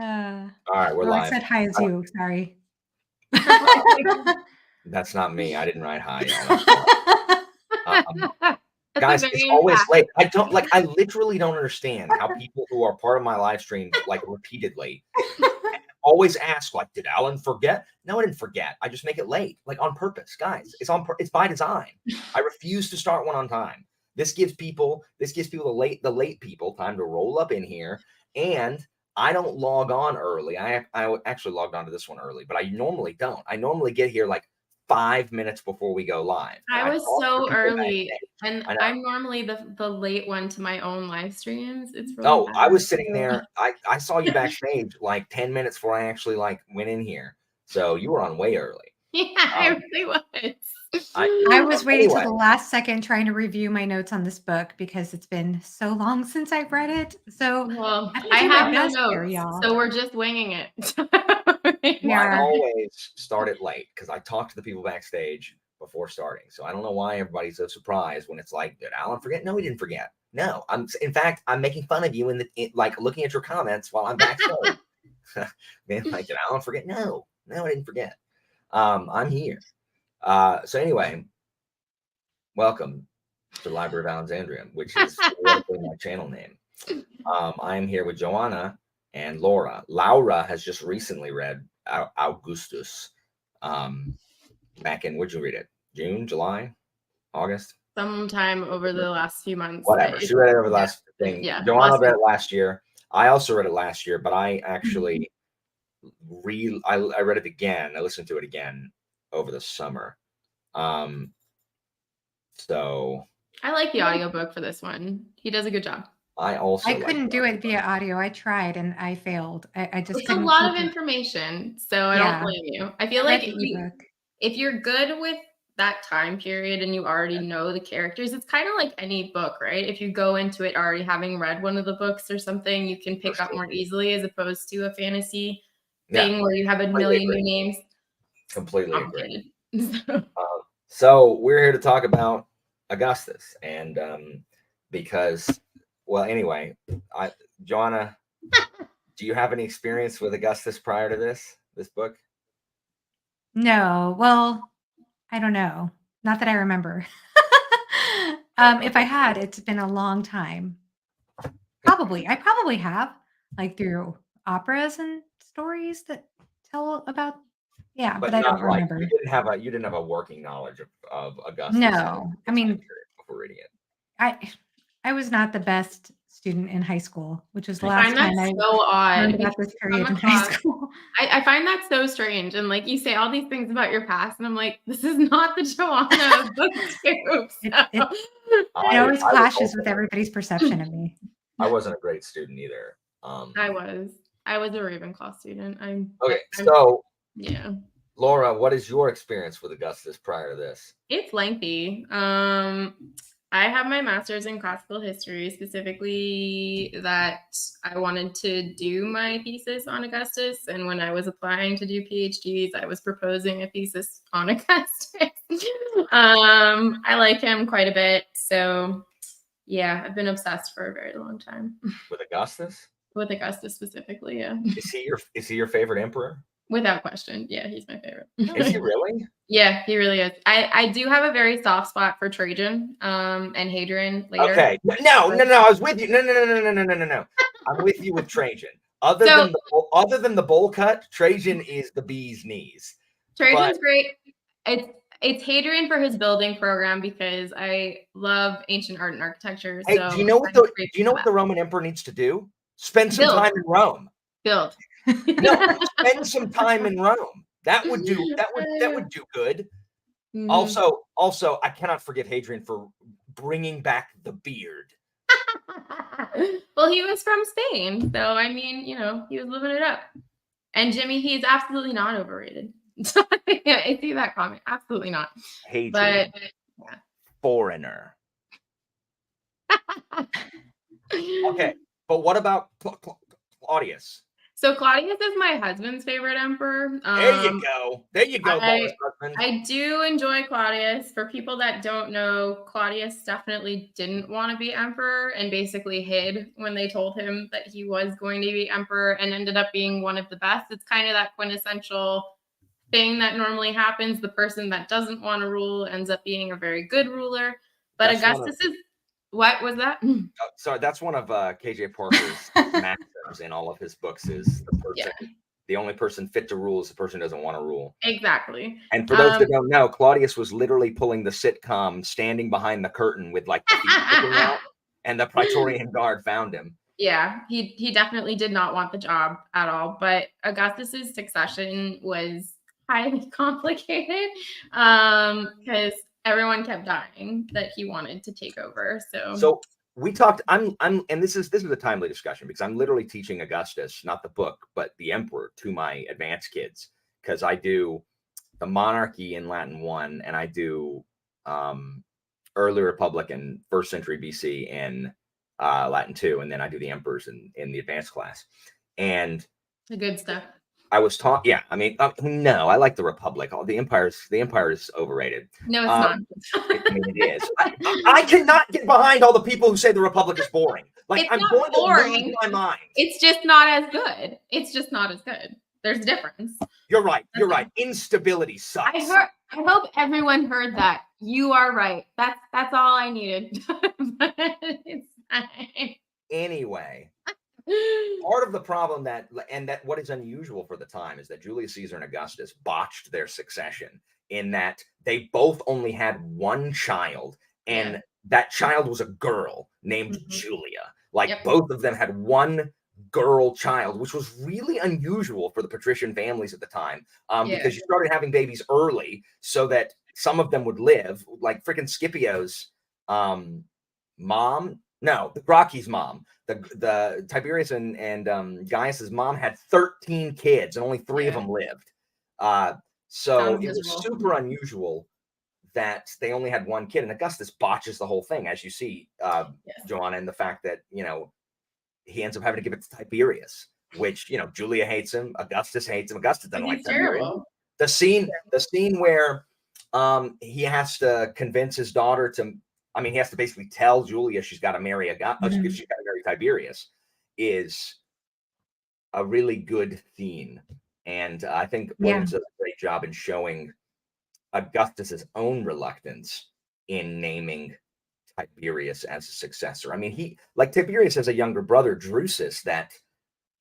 Uh, All right, we're oh, I live. said hi as you. Sorry. That's not me. I didn't write hi, y'all. That's Guys, a it's very always emphatic. late. I literally don't understand how people who are part of my live streams, like repeatedly, always ask, like, did Alan forget? No, I didn't forget. I just make it late, like on purpose, guys. It's by design. I refuse to start one on time. This gives people the late people time to roll up in here, and I don't log on early. I actually logged on to this one early, but I normally don't. I normally get here like 5 minutes before we go live. I was so early, and I know. I'm normally the late one to my own live streams. It's really bad. I was sitting there. I saw you backstage like 10 minutes before I actually like went in here. So you were on way early. Yeah, I really was. I was waiting till the last second trying to review my notes on this book because it's been so long since I've read it. So well, I have no notes, so we're just winging it. I always start it late because I talk to the people backstage before starting. So I don't know why everybody's so surprised when it's like, did Alan forget? No, he didn't forget. No, in fact, I'm making fun of you like looking at your comments while I'm backstage. Man, like, did Alan forget? No, I didn't forget. I'm here. So anyway, welcome to the Library of Alexandria, which is my channel name. I'm here with Johanna and Laura. Laura has just recently read Augustus. Back in, where'd you read it? June, July, August? Sometime over the last few months. Whatever. She read it over the last thing. Yeah. Johanna read it last year. I also read it last year, but I actually I read it again. I listened to it again over the summer. So I like the audiobook for this one. He does a good job. I couldn't do it via audio. I tried and I failed. I just it's a lot of information, so I don't blame you. I feel like if you're good with that time period and you already know the characters, it's kind of like any book, right? If you go into it already having read one of the books or something, you can pick up more easily as opposed to a fantasy thing where you have a million new names. Completely agree. So we're here to talk about Augustus, and because, well, anyway, Johanna, do you have any experience with Augustus prior to this book? No. Well, I don't know. Not that I remember. If I had, it's been a long time. I probably have, like through operas and stories that tell about. Yeah, but I don't remember. You didn't have a working knowledge of Augustus. No, I mean, before reading it. I was not the best student in high school, which was the last time I learned about this period in high school. I find that so strange. And like you say all these things about your past, and I'm like, this is not the Johanna of booktube. It always clashes with everybody's perception of me. I wasn't a great student either. I was a Ravenclaw student. Yeah. Laura, what is your experience with Augustus prior to this? It's lengthy. I have my master's in classical history, specifically that I wanted to do my thesis on Augustus. And when I was applying to do PhDs, I was proposing a thesis on Augustus. I like him quite a bit. So yeah, I've been obsessed for a very long time. With Augustus? With Augustus specifically, yeah. Is he your favorite emperor? Without question. Yeah, he's my favorite. Is he really? Yeah, he really is. I do have a very soft spot for Trajan and Hadrian later. Okay. No. I was with you. No. I'm with you with Trajan. Other than the bowl cut, Trajan is the bee's knees. Trajan's great. It's Hadrian for his building program because I love ancient art and architecture. Hey, do you know what the Roman emperor needs to do? Spend some time in Rome. Build. No, spend some time in Rome. That would do good. Mm-hmm. Also, I cannot forgive Hadrian for bringing back the beard. Well, he was from Spain, so I mean, he was living it up. And Jimmy, he's absolutely not overrated. Yeah, I see that comment. Absolutely not. Hadrian, foreigner. Okay, but what about Claudius? So Claudius is my husband's favorite emperor. There you go. There you go, bonus husband. I do enjoy Claudius. For people that don't know, Claudius definitely didn't want to be emperor and basically hid when they told him that he was going to be emperor, and ended up being one of the best. It's kind of that quintessential thing that normally happens. The person that doesn't want to rule ends up being a very good ruler. But That's Augustus is, what was that? Sorry, that's one of KJ Parker's maxims in all of his books, is the only person fit to rule is the person who doesn't want to rule. Exactly. And for those that don't know, Claudius was literally pulling the sitcom, standing behind the curtain with like the feet sticking out, and the Praetorian Guard found him. Yeah, he definitely did not want the job at all. But Augustus's succession was highly complicated because everyone kept dying that he wanted to take over. So we talked. And this is a timely discussion because I'm literally teaching Augustus, not the book, but the Emperor, to my advanced kids, because I do the monarchy in Latin 1, and I do early Republic and first century BC in Latin 2, and then I do the emperors in the advanced class. And the good stuff. I was taught, yeah. I mean, no, I like the Republic. The Empire is overrated. No, it's not. I mean, it is. I cannot get behind all the people who say the Republic is boring. Like, I'm going to lose my mind. It's just not as good. It's just not as good. There's a difference. You're right. You're right. Instability sucks. I hope everyone heard that. You are right. That's all I needed. It's fine. Anyway, part of the problem that what is unusual for the time is that Julius Caesar and Augustus botched their succession in that they both only had one child, and that child was a girl named Julia. Like both of them had one girl child, which was really unusual for the patrician families at the time, because you started having babies early so that some of them would live. Like freaking Scipio's mom. No, the Gracchi's mom, the Tiberius and Gaius's mom had 13 kids, and only 3 of them lived. So it was super unusual that they only had one kid, and Augustus botches the whole thing, as you see, Johanna, and the fact that he ends up having to give it to Tiberius, which Julia hates him, Augustus hates him. Augustus doesn't like Tiberius. The scene where he has to convince his daughter to. I mean, he has to basically tell Julia she's got to marry she's got to marry Tiberius, is a really good scene. And I think Williams does a great job in showing Augustus's own reluctance in naming Tiberius as a successor. I mean, Tiberius has a younger brother, Drusus, that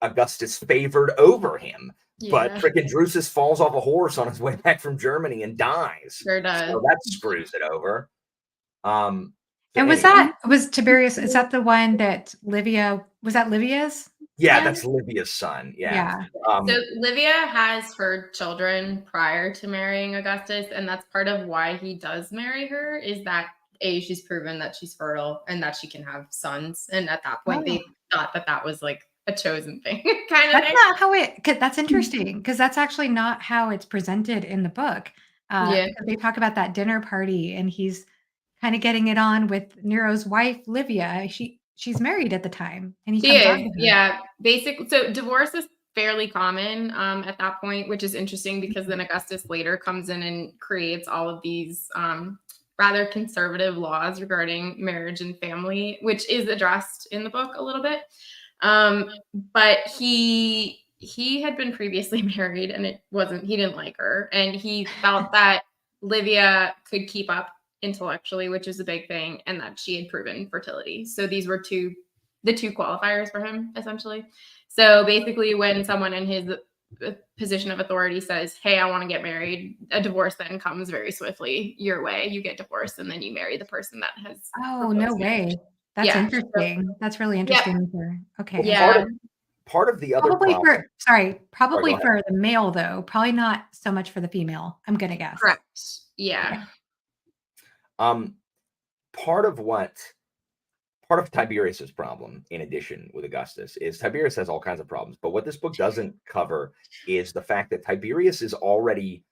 Augustus favored over him. But freaking Drusus falls off a horse on his way back from Germany and dies. Sure does. So that screws it over. And was Tiberius, is that the one that was that Livia's? Yeah, that's Livia's son. Yeah. So Livia has her children prior to marrying Augustus, and that's part of why he does marry her, is that she's proven that she's fertile and that she can have sons. And at that point, they thought that was like a chosen thing. That's not how that's interesting, because that's actually not how it's presented in the book. They talk about that dinner party, and he's kind of getting it on with Nero's wife, Livia. She's married at the time, and he comes on to her. Basically, so divorce is fairly common at that point, which is interesting because then Augustus later comes in and creates all of these rather conservative laws regarding marriage and family, which is addressed in the book a little bit. But he had been previously married, and he didn't like her, and he felt that Livia could keep up intellectually, which is a big thing, and that she had proven fertility. So these were the two qualifiers for him, essentially. So basically, when someone in his position of authority says, "Hey, I want to get married," a divorce then comes very swiftly your way. You get divorced, and then you marry the person that has. Oh, no way! That's interesting. That's really interesting. Okay. Yeah. Part of the other probably for the male, though. Probably not so much for the female, I'm gonna guess. Correct. Yeah. Part of Tiberius's problem, in addition with Augustus, is Tiberius has all kinds of problems. But what this book doesn't cover is the fact that Tiberius is already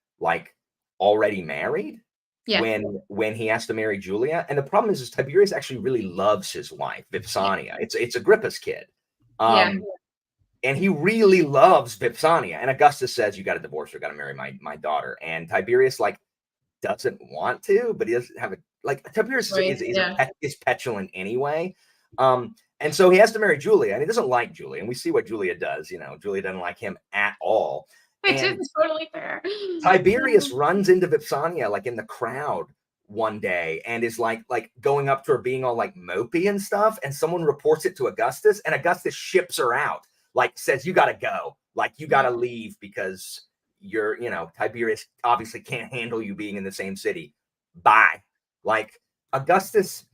married when he has to marry Julia. And the problem is Tiberius actually really loves his wife, Vipsania. It's Agrippa's kid. and he really loves Vipsania. And Augustus says, "You got to divorce her, got to marry my daughter." And Tiberius like doesn't want to, but he doesn't have a like. Tiberius Right, yeah. is petulant anyway. And so he has to marry Julia, and he doesn't like Julia. And we see what Julia does. You know, Julia doesn't like him at all. Which And is totally fair. Tiberius runs into Vipsania like in the crowd one day and is like going up to her being all like mopey and stuff, and someone reports it to Augustus, and Augustus ships her out, like says, "You gotta go, like you gotta leave because you're, you know, Tiberius obviously can't handle you being in the same city. Bye." Like Augustus,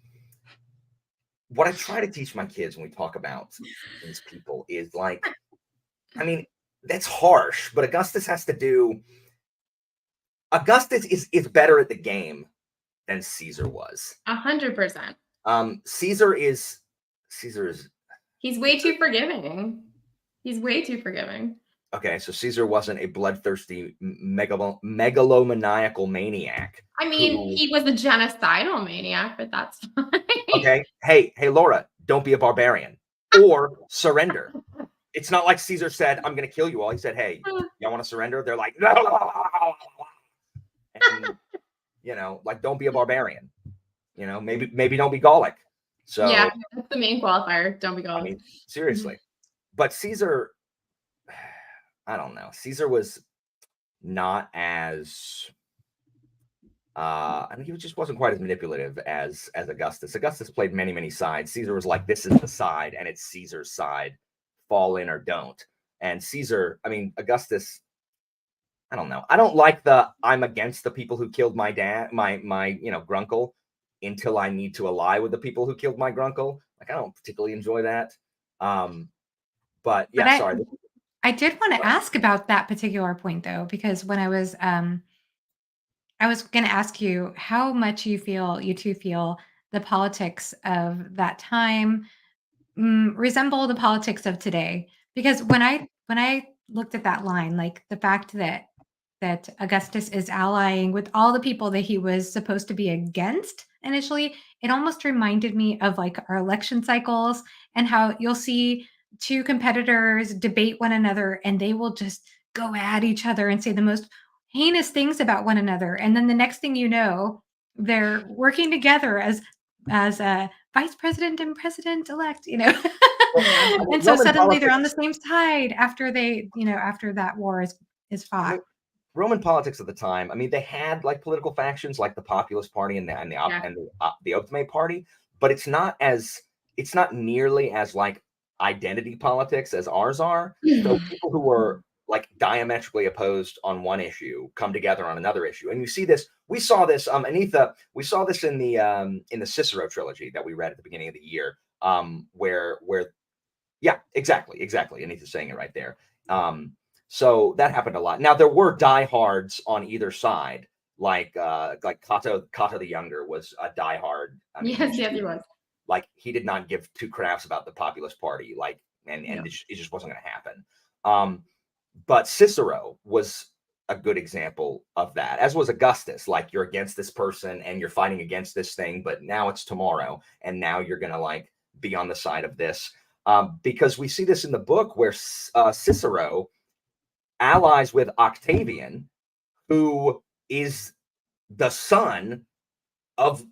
what I try to teach my kids when we talk about these people is like, I mean, that's harsh, but Augustus is better at the game than Caesar was. 100%. Caesar is He's way too forgiving. He's way too forgiving. okay. So Caesar wasn't a bloodthirsty megalomaniacal maniac. I mean, he was a genocidal maniac, but that's fine. Okay. Hey, Laura, don't be a barbarian or surrender. It's not like Caesar said, "I'm going to kill you all." He said, "Hey, y'all want to surrender?" They're like, "No." And, you know, like, don't be a barbarian. You know, maybe don't be Gallic. So yeah, that's the main qualifier. Don't be Gallic. I mean, seriously. But Caesar, I don't know. Caesar was not as I mean, he just wasn't quite as manipulative as Augustus. Augustus played many sides. Caesar was like, "This is the side, and it's Caesar's side. Fall in or don't." And Caesar, I mean, Augustus, I don't know. I don't like the "I'm against the people who killed my dad, my grunkle, until I need to ally with the people who killed my grunkle." Like, I don't particularly enjoy that. But yeah, But sorry. I did want to ask about that particular point though, because when I was going to ask you how much you two feel the politics of that time resemble the politics of today. Because when I looked at that line, like the fact that Augustus is allying with all the people that he was supposed to be against initially, it almost reminded me of like our election cycles and how you'll see two competitors debate one another and they will just go at each other and say the most heinous things about one another. And then the next thing you know, they're working together as a vice president and president elect, you know. And so Roman suddenly they're on the politics, same side after they, after that war is I fought. mean, Roman politics at the time, I mean, they had like political factions like the Populist Party and the Optimate Party, but it's not nearly as like identity politics as ours are. So people who were like diametrically opposed on one issue come together on another issue, and you see this. We saw this, Anitha. We saw this in the Cicero trilogy that we read at the beginning of the year, where yeah, exactly. Anitha's saying it right there. So that happened a lot. Now there were diehards on either side, like Cato the Younger was a diehard. I mean, yes, he was. Like, he did not give two craps about the Populist Party, like, and it just wasn't going to happen. But Cicero was a good example of that, as was Augustus. Like, you're against this person and you're fighting against this thing, but now it's tomorrow, and now you're going to like be on the side of this. Because we see this in the book where Cicero allies with Octavian, who is the son of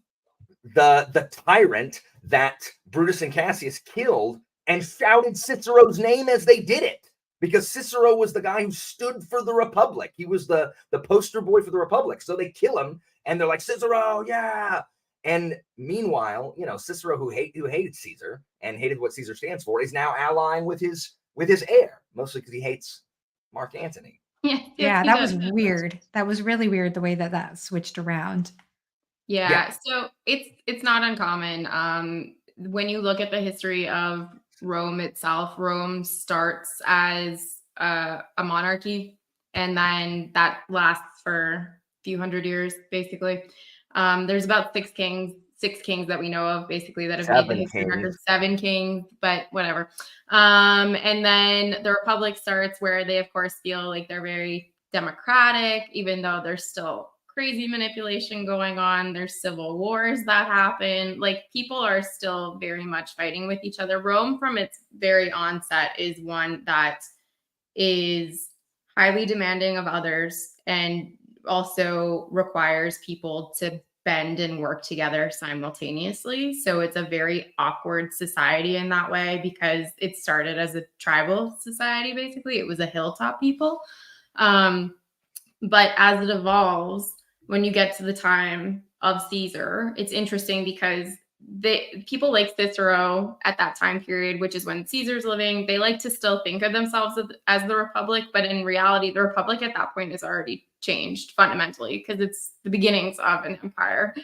the tyrant that Brutus and Cassius killed, and shouted Cicero's name as they did it, because Cicero was the guy who stood for the Republic. He was the poster boy for the Republic. So they kill him, and they're like, "Cicero, yeah." And meanwhile, Cicero, who hated Caesar and hated what Caesar stands for, is now allying with his heir, mostly because he hates Mark Antony. Yeah, that was weird. That was really weird the way that switched around. Yeah, so it's not uncommon. When you look at the history of Rome itself, Rome starts as a monarchy, and then that lasts for a few hundred years, basically. There's about six kings that we know of, basically, that have made the history record. 7 kings, but whatever. And then the Republic starts, where they, of course, feel like they're very democratic, even though they're still crazy manipulation going on. There's civil wars that happen. Like, people are still very much fighting with each other. Rome, from its very onset, is one that is highly demanding of others and also requires people to bend and work together simultaneously. So it's a very awkward society in that way, because it started as a tribal society. Basically, it was a hilltop people. But as it evolves, when you get to the time of Caesar, it's interesting because people like Cicero at that time period, which is when Caesar's living, they like to still think of themselves as the Republic, but in reality, the Republic at that point is already changed fundamentally, because it's the beginnings of an empire.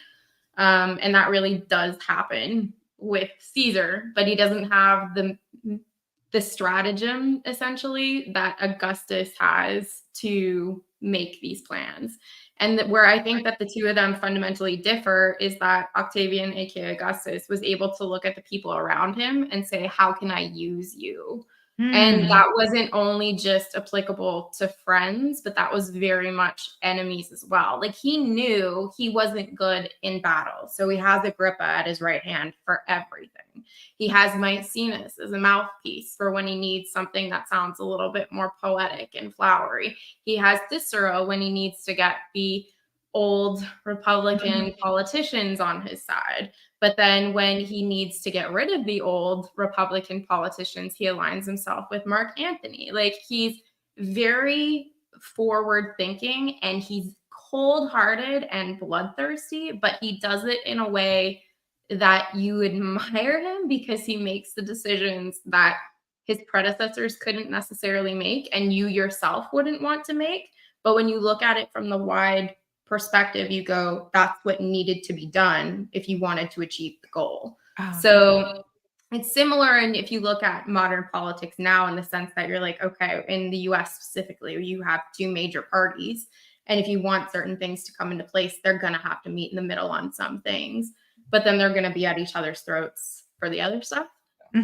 And that really does happen with Caesar, but he doesn't have the stratagem, essentially, that Augustus has to make these plans. And where I think that the two of them fundamentally differ is that Octavian, aka Augustus, was able to look at the people around him and say, how can I use you? And that wasn't only just applicable to friends, but that was very much enemies as well. Like, he knew he wasn't good in battle. So he has Agrippa at his right hand for everything. He has Maecenas as a mouthpiece for when he needs something that sounds a little bit more poetic and flowery. He has Cicero when he needs to get the old Republican politicians on his side. But then when he needs to get rid of the old Republican politicians, he aligns himself with Mark Antony. Like, he's very forward thinking, and he's cold-hearted and bloodthirsty, but he does it in a way that you admire him, because he makes the decisions that his predecessors couldn't necessarily make and you yourself wouldn't want to make. But when you look at it from the wide perspective, you go, that's what needed to be done if you wanted to achieve the goal. So it's similar. And if you look at modern politics now, in the sense that you're like, okay, in the US specifically, you have two major parties. And if you want certain things to come into place, they're going to have to meet in the middle on some things, but then they're going to be at each other's throats for the other stuff.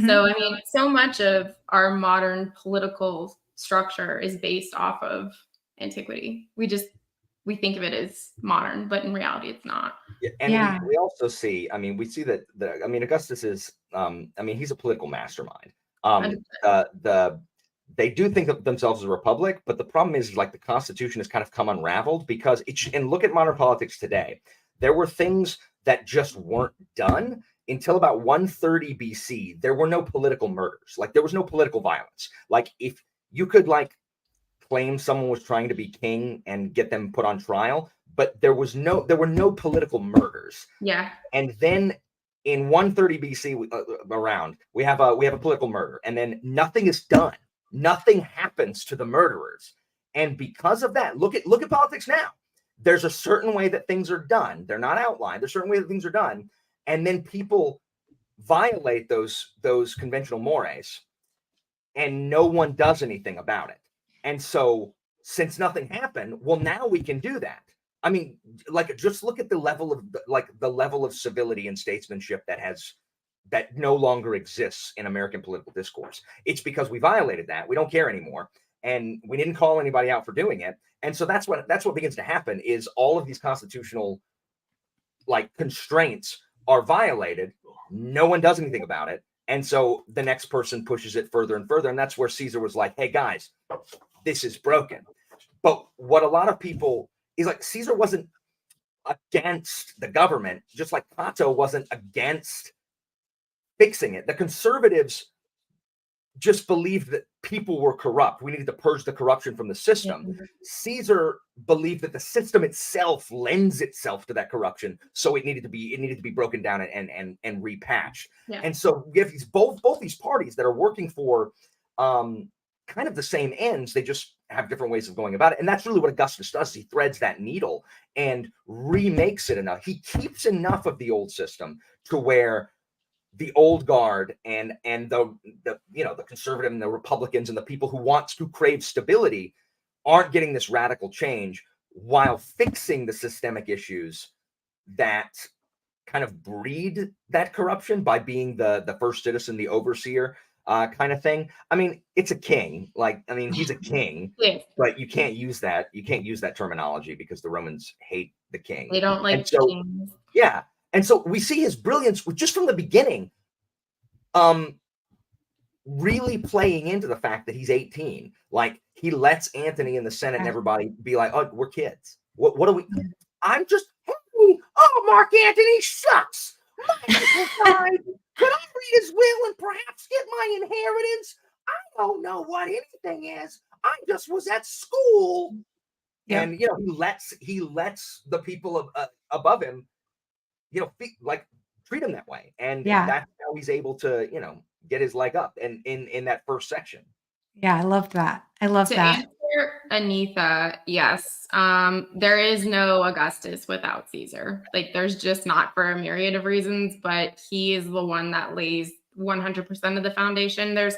So, I mean, so much of our modern political structure is based off of antiquity. We think of it as modern, but in reality, it's not. Yeah, and we also see, I mean, we see that Augustus is, he's a political mastermind. They do think of themselves as a republic, but the problem is, like, the Constitution has kind of come unraveled, because and look at modern politics today. There were things that just weren't done until about 130 BC. There were no political murders. Like, there was no political violence. Like, if you could, like, claim someone was trying to be king and get them put on trial, but there were no political murders. Yeah. And then in 130 BC we have a political murder, and then nothing is done. Nothing happens to the murderers. And because of that, look at politics now. There's a certain way that things are done. They're not outlined. There's a certain way that things are done. And then people violate those conventional mores, and no one does anything about it. And so, since nothing happened, well, now we can do that. I mean, like, just look at the level of civility and statesmanship that no longer exists in American political discourse. It's because we violated that. We don't care anymore, and we didn't call anybody out for doing it. And so that's what begins to happen, is all of these constitutional, like, constraints are violated. No one does anything about it. And so the next person pushes it further and further. And that's where Caesar was like, hey, guys, this is broken. But what a lot of people is like, Caesar wasn't against the government, just like Cato wasn't against fixing it. The conservatives just believed that people were corrupt. We needed to purge the corruption from the system. Yeah. Caesar believed that the system itself lends itself to that corruption, so it needed to be broken down and repatched. Yeah. And so we have both these parties that are working for kind of the same ends. They just have different ways of going about it. And that's really what Augustus does. He threads that needle and remakes it enough. He keeps enough of the old system to where the old guard and the conservative and the Republicans and the people who crave stability aren't getting this radical change, while fixing the systemic issues that kind of breed that corruption by being the first citizen, the overseer. kind of thing. I mean, it's a king. Like, I mean, he's a king, Yes. but you can't use that. You can't use that terminology because the Romans hate the king. They don't And like so, kings. yeah. And so we see his brilliance just from the beginning, really playing into the fact that he's 18. Like, he lets Antony in the Senate and everybody be like, oh, we're kids. What are we? I'm just, hey, oh, Mark Antony sucks. My uncle died. Could I read his will and perhaps get my inheritance? I don't know what anything is. I just was at school. Yep. And, you know, he lets the people above him, you know, like treat him that way. And that's how he's able to, you know, get his leg up and in that first section. Yeah, I love that. I love that. Answer Anitha, yes. There is no Augustus without Caesar. Like, there's just not, for a myriad of reasons, but he is the one that lays 100% of the foundation. There's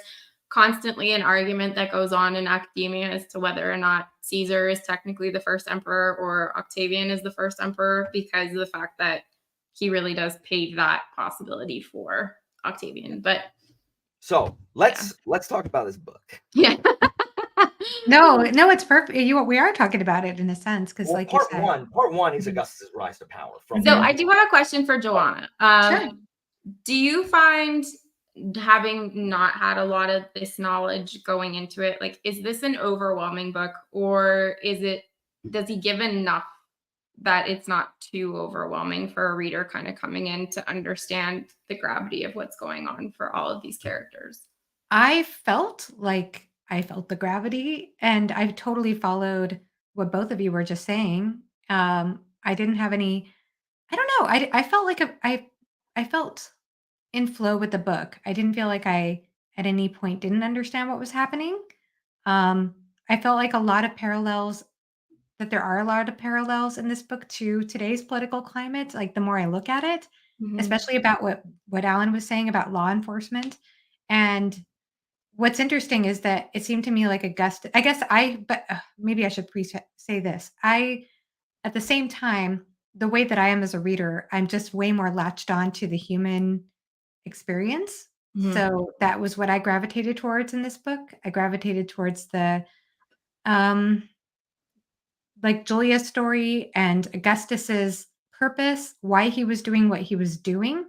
constantly an argument that goes on in academia as to whether or not Caesar is technically the first emperor or Octavian is the first emperor, because of the fact that he really does pave that possibility for Octavian. But so let's talk about this book. Yeah. No, it's perfect. We are talking about it in a sense, because like you said, part one is Augustus' rise to power. So I do have a question for Johanna. Sure. Do you find, having not had a lot of this knowledge going into it, like, is this an overwhelming book, or does he give enough that it's not too overwhelming for a reader kind of coming in to understand the gravity of what's going on for all of these characters? I felt the gravity, and I totally followed what both of you were just saying. I didn't have any. I don't know. I felt like I felt in flow with the book. I didn't feel like I at any point didn't understand what was happening. I felt like there are a lot of parallels in this book to today's political climate. Like, the more I look at it, especially about what Alan was saying about law enforcement. And what's interesting is that it seemed to me like Augustus, I guess maybe I should say this. At the same time, the way that I am as a reader, I'm just way more latched on to the human experience. So that was what I gravitated towards in this book. I gravitated towards the, like, Julia's story and Augustus's purpose, why he was doing what he was doing,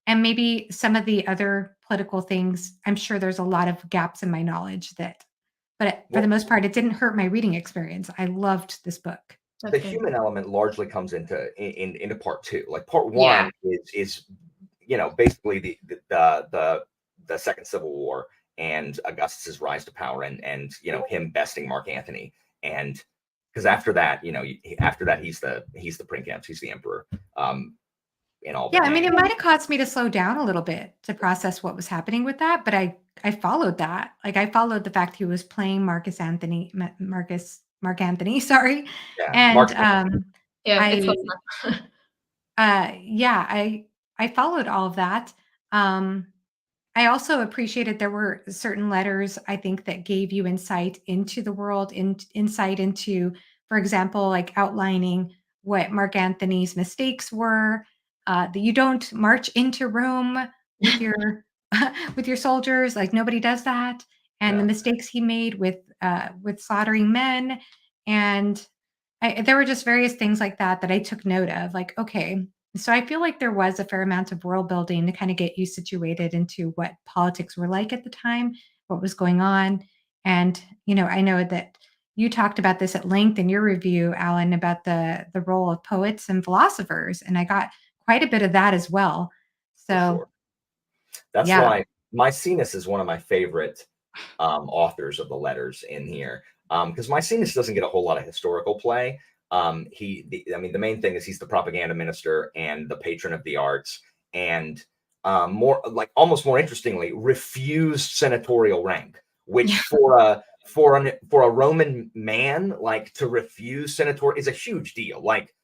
and maybe some of the other political things. I'm sure there's a lot of gaps in my knowledge but for the most part, it didn't hurt my reading experience. I loved this book. The human element largely comes into part two. Like, part one is you know, basically the Second Civil War and Augustus's rise to power and you know, him besting Mark Antony. And because after that, you know, he's the princeps, he's the emperor. In all. Yeah, I mean, it might have caused me to slow down a little bit to process what was happening with that, but I followed that. Like, I followed the fact he was playing Mark Anthony, sorry. Yeah, And I followed all of that. I also appreciated there were certain letters, I think, that gave you insight into the world, insight into, for example, like outlining what Mark Antony's mistakes were, that you don't march into Rome with your with your soldiers, like nobody does that, and the mistakes he made with slaughtering men. And there were just various things like that I took note of. Like, okay, so I feel like there was a fair amount of world building to kind of get you situated into what politics were like at the time, what was going on. And, you know, I know that you talked about this at length in your review, Alan, about the role of poets and philosophers, and I got quite a bit of that as well. So that's why Maecenas is one of my favorite authors of the letters in here, because Maecenas doesn't get a whole lot of historical play. I mean, the main thing is he's the propaganda minister and the patron of the arts, and almost more interestingly, refused senatorial rank, which for a Roman man, like, to refuse senatorial is a huge deal. Like,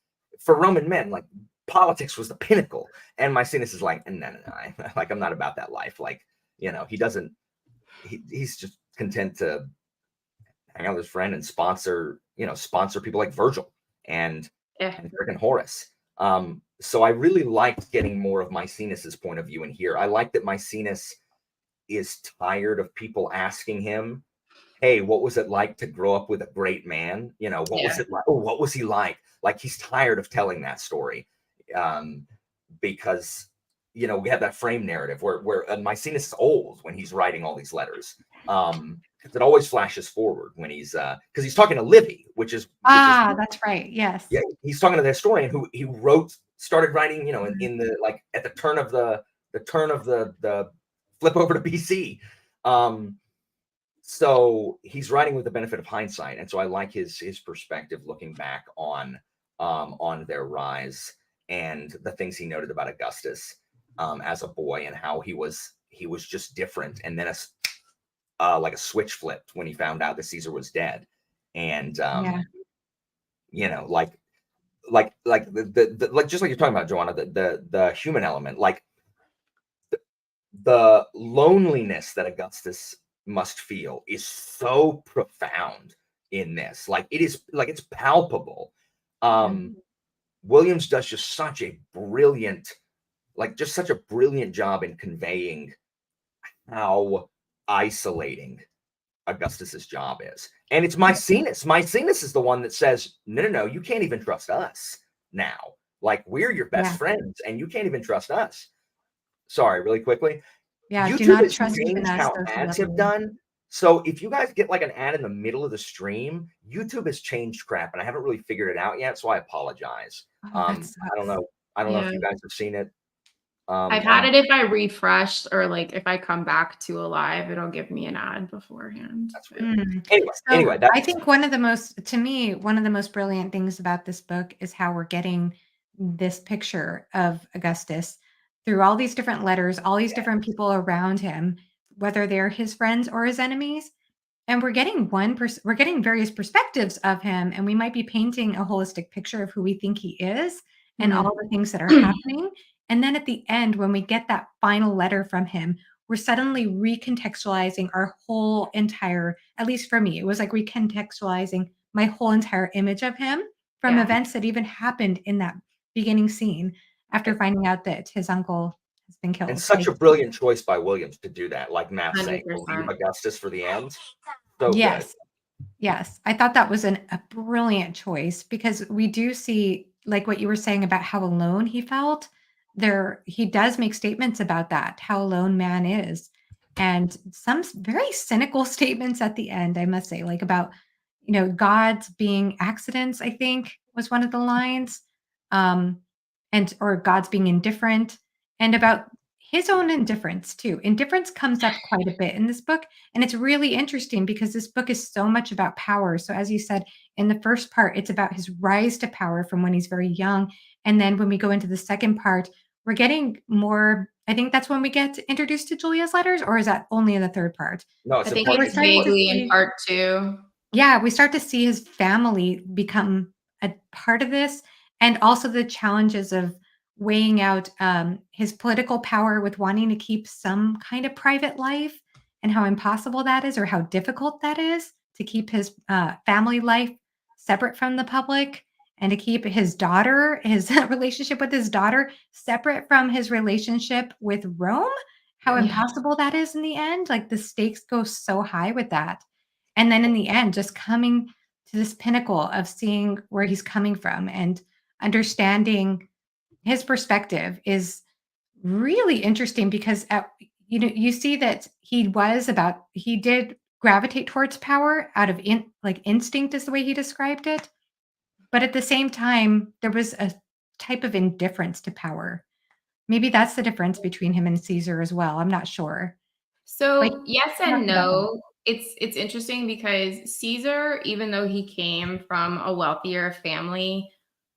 for Roman men, like, politics was the pinnacle, and Maecenas is like, no, like, I'm not about that life. Like, you know, he's just content to hang out with his friend and sponsor people like Virgil and freaking Horace. So I really liked getting more of Maecenas' point of view in here. I like that Maecenas is tired of people asking him, hey, what was it like to grow up with a great man? You know, what was it like? Oh, what was he like? Like, he's tired of telling that story. Because, you know, we have that frame narrative where Maecenas is old when he's writing all these letters. It always flashes forward when he's because he's talking to Livy, which is that's right. Yes. Yeah, he's talking to the historian who he started writing, you know, in the like at the turn of the flip over to BC. So he's writing with the benefit of hindsight, and so I like his perspective looking back on their rise and the things he noted about Augustus as a boy and how he was just different, and then like a switch flipped when he found out that Caesar was dead, and you know, like the like just like you're talking about, Johanna, the human element, like the loneliness that Augustus must feel is so profound in this. Like, it is, like, it's palpable. Williams does just such a brilliant job in conveying how isolating Augustus's job is. And it's Maecenas. Maecenas is the one that says, no, you can't even trust us now. Like, we're your best friends, and you can't even trust us. Sorry, really quickly. Yeah, YouTube do not has trust even changed us. how ads have done. So if you guys get like an ad in the middle of the stream, YouTube has changed crap, and I haven't really figured it out yet, so I apologize. I don't know if you guys have seen it. I've had it if I refreshed, or like if I come back to a live, it'll give me an ad beforehand. That's weird. Anyway, I think one of the most brilliant things about this book is how we're getting this picture of Augustus through all these different letters, all these different people around him, whether they're his friends or his enemies. And we're getting we're getting various perspectives of him, and we might be painting a holistic picture of who we think he is and all the things that are happening. And then at the end, when we get that final letter from him, we're suddenly recontextualizing our whole entire, at least for me, it was like recontextualizing my whole entire image of him from events that even happened in that beginning scene after finding out that his uncle has been killed. And such a brilliant choice by Williams to do that, like Matt saying, leave Augustus for the end. So yes. good. Yes. I thought that was a brilliant choice, because we do see, like what you were saying about how alone he felt. He does make statements about that, how alone man is. And some very cynical statements at the end, I must say, like about, you know, God's being accidents, I think was one of the lines. Or God's being indifferent, and about his own indifference too. Indifference comes up quite a bit in this book, and it's really interesting because this book is so much about power. So as you said, in the first part, it's about his rise to power from when he's very young. And then when we go into the second part, we're getting more, I think that's when we get introduced to Julia's letters, or is that only in the third part? No, I think it's vaguely in part 2. Yeah, we start to see his family become a part of this, and also the challenges of weighing out his political power with wanting to keep some kind of private life, and how impossible that is, or how difficult that is to keep his family life separate from the public, and to keep his relationship with his daughter separate from his relationship with Rome. How impossible that is in the end. Like, the stakes go so high with that. And then in the end, just coming to this pinnacle of seeing where he's coming from and understanding his perspective is really interesting, because you see that he did gravitate towards power out of instinct, is the way he described it. But at the same time, there was a type of indifference to power. Maybe that's the difference between him and Caesar as well. I'm not sure. So yes and no. It's interesting because Caesar, even though he came from a wealthier family,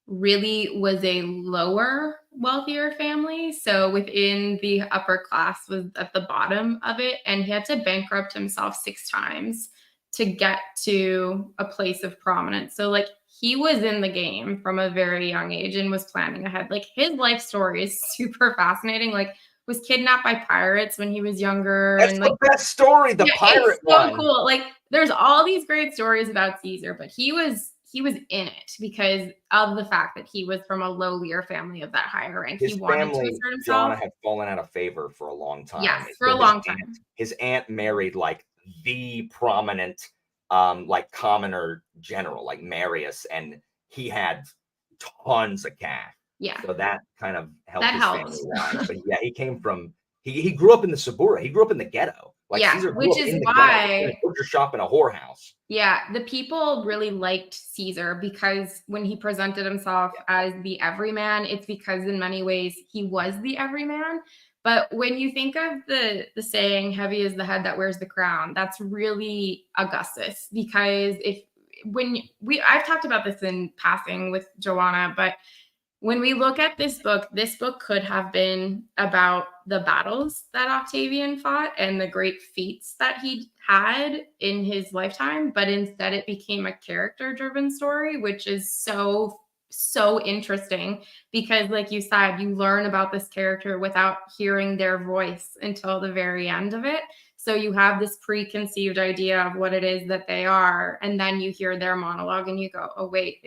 really was a lower, wealthier family. So within the upper class was at the bottom of it, and he had to bankrupt himself 6 times to get to a place of prominence. So like, he was in the game from a very young age and was planning ahead. Like, his life story is super fascinating. Like, was kidnapped by pirates when he was younger. That's and the like, best story, the pirate it's so one. cool. Like, there's all these great stories about Caesar, but he was he was in it because of the fact that he was from a lowlier family of that higher rank. His He wanted to family, assert Johanna, himself. had fallen out of favor for a long time. Yes, And for a so long time. his aunt married like the prominent, like commoner general, like Marius, and he had tons of cash. Yeah, So that kind of helped that his helped. family rise. But yeah, he came from he grew up in the suburbia. He grew up in the ghetto. Like Yeah, Caesar grew which up is in the ghetto. He why, a butcher shop in a whorehouse. yeah, the people really liked Caesar because when he presented himself as the everyman, it's because in many ways he was the everyman. But when you think of the saying "heavy is the head that wears the crown," that's really Augustus, because I've talked about this in passing with Johanna, but when we look at this book could have been about the battles that Octavian fought and the great feats that he had in his lifetime, but instead it became a character-driven story, which is so interesting because, like you said, you learn about this character without hearing their voice until the very end of it. So you have this preconceived idea of what it is that they are, and then you hear their monologue and you go, oh wait,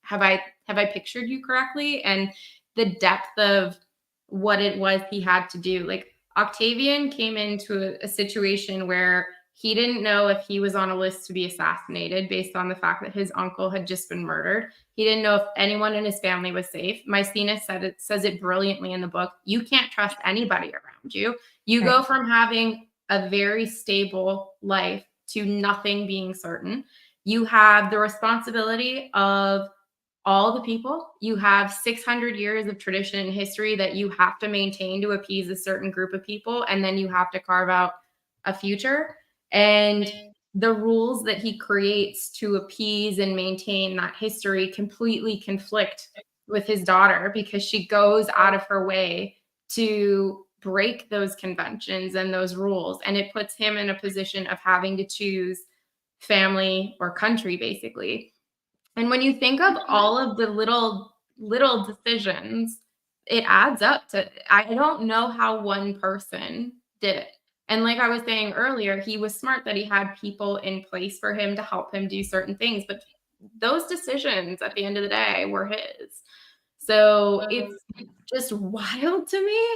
have I pictured you correctly? And the depth of what it was he had to do. Like Octavian came into a situation where he didn't know if he was on a list to be assassinated based on the fact that his uncle had just been murdered. He didn't know if anyone in his family was safe. Maecenas says it brilliantly in the book. You can't trust anybody around you. You go from having a very stable life to nothing being certain. You have the responsibility of all the people. You have 600 years of tradition and history that you have to maintain to appease a certain group of people. And then you have to carve out a future. And the rules that he creates to appease and maintain that history completely conflict with his daughter because she goes out of her way to break those conventions and those rules. And it puts him in a position of having to choose family or country, basically. And when you think of all of the little decisions, it adds up to, I don't know how one person did it. And like I was saying earlier, he was smart that he had people in place for him to help him do certain things, but those decisions at the end of the day were his. So it's just wild to me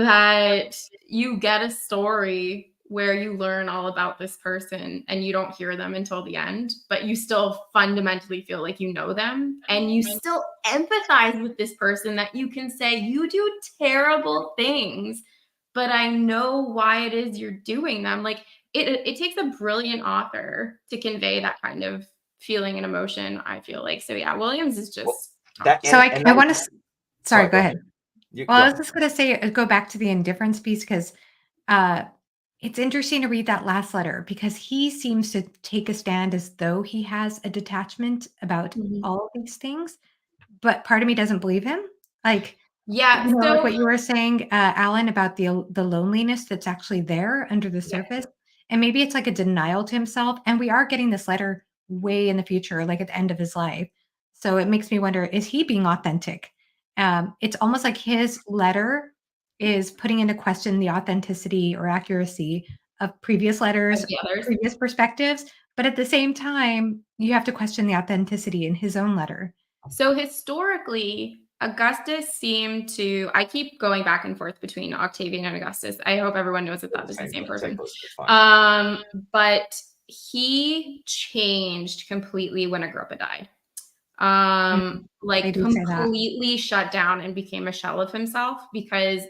that you get a story where you learn all about this person and you don't hear them until the end, but you still fundamentally feel like you know them and you still empathize with this person, that you can say, you do terrible things, but I know why it is you're doing them. Like it takes a brilliant author to convey that kind of feeling and emotion, I feel like. So yeah, Williams is just I want to sorry, go ahead. Well, I was Go just going to say, go back to the indifference piece because it's interesting to read that last letter because he seems to take a stand as though he has a detachment about all of these things, but part of me doesn't believe him. Like, yeah, you know, like so what you were saying, Alan, about the loneliness that's actually there under the surface, and maybe it's like a denial to himself. And we are getting this letter way in the future, like at the end of his life. So it makes me wonder: is he being authentic? It's almost like his letter is putting into question the authenticity or accuracy of previous letters, the others. previous perspectives. But at the same time, you have to question the authenticity in his own letter. So historically, Augustus seemed to, I keep going back and forth between Octavian and Augustus. I hope everyone knows that that is the same person. But he changed completely when Agrippa died. Like completely shut down and became a shell of himself because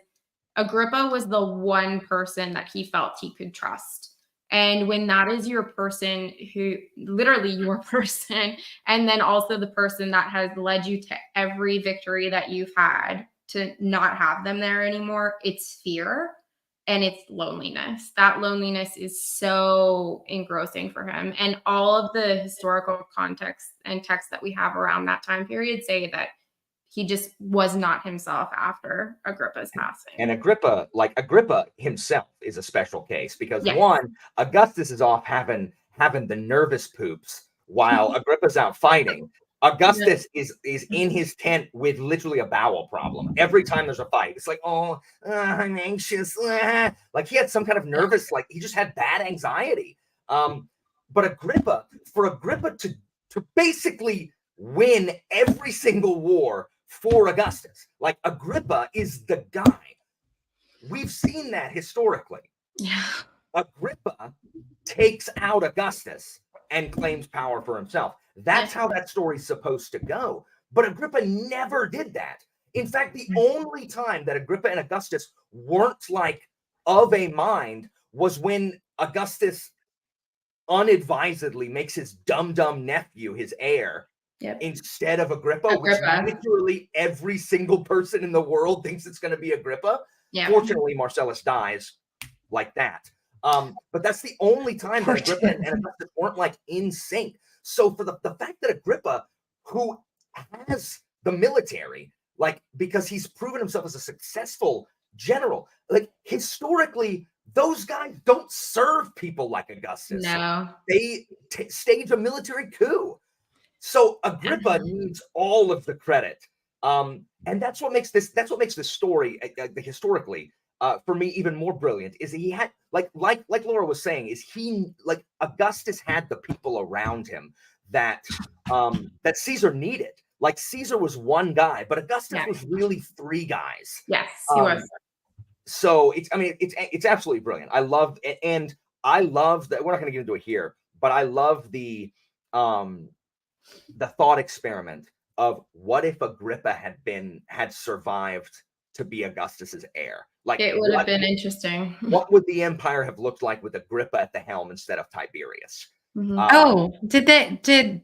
Agrippa was the one person that he felt he could trust. And when that is your person, who literally your person, and then also the person that has led you to every victory that you've had, to not have them there anymore, it's fear and it's loneliness. That loneliness is so engrossing for him. And all of the historical context and texts that we have around that time period say that he just was not himself after Agrippa's passing. And Agrippa himself is a special case because one, Augustus is off having the nervous poops while Agrippa's out fighting. Augustus is in his tent with literally a bowel problem. Every time there's a fight, it's like, I'm anxious. Like he had some kind of nervous, like he just had bad anxiety. But for Agrippa to basically win every single war for Augustus. Like Agrippa is the guy. We've seen that historically. Yeah. Agrippa takes out Augustus and claims power for himself. That's how that story's supposed to go. But Agrippa never did that. In fact, the only time that Agrippa and Augustus weren't like of a mind was when Augustus unadvisedly makes his dumb nephew his heir instead of Agrippa, which literally every single person in the world thinks it's going to be Agrippa. Fortunately, Marcellus dies like that. But that's the only time that Agrippa and Augustus weren't like in sync. So for the fact that Agrippa, who has the military, like because he's proven himself as a successful general, like historically, those guys don't serve people like Augustus. No, they stage a military coup. So Agrippa needs all of the credit, and that's what makes this story historically for me even more brilliant. Is he had like Laura was saying, is he like Augustus had the people around him that that Caesar needed. Like Caesar was one guy, but Augustus was really three guys. Yes, he was. So it's absolutely brilliant. I love it, and I love that. We're not going to get into it here, but I love the thought experiment of what if Agrippa had survived to be Augustus's heir. Like it would have been interesting. What would the empire have looked like with Agrippa at the helm instead of Tiberius? Did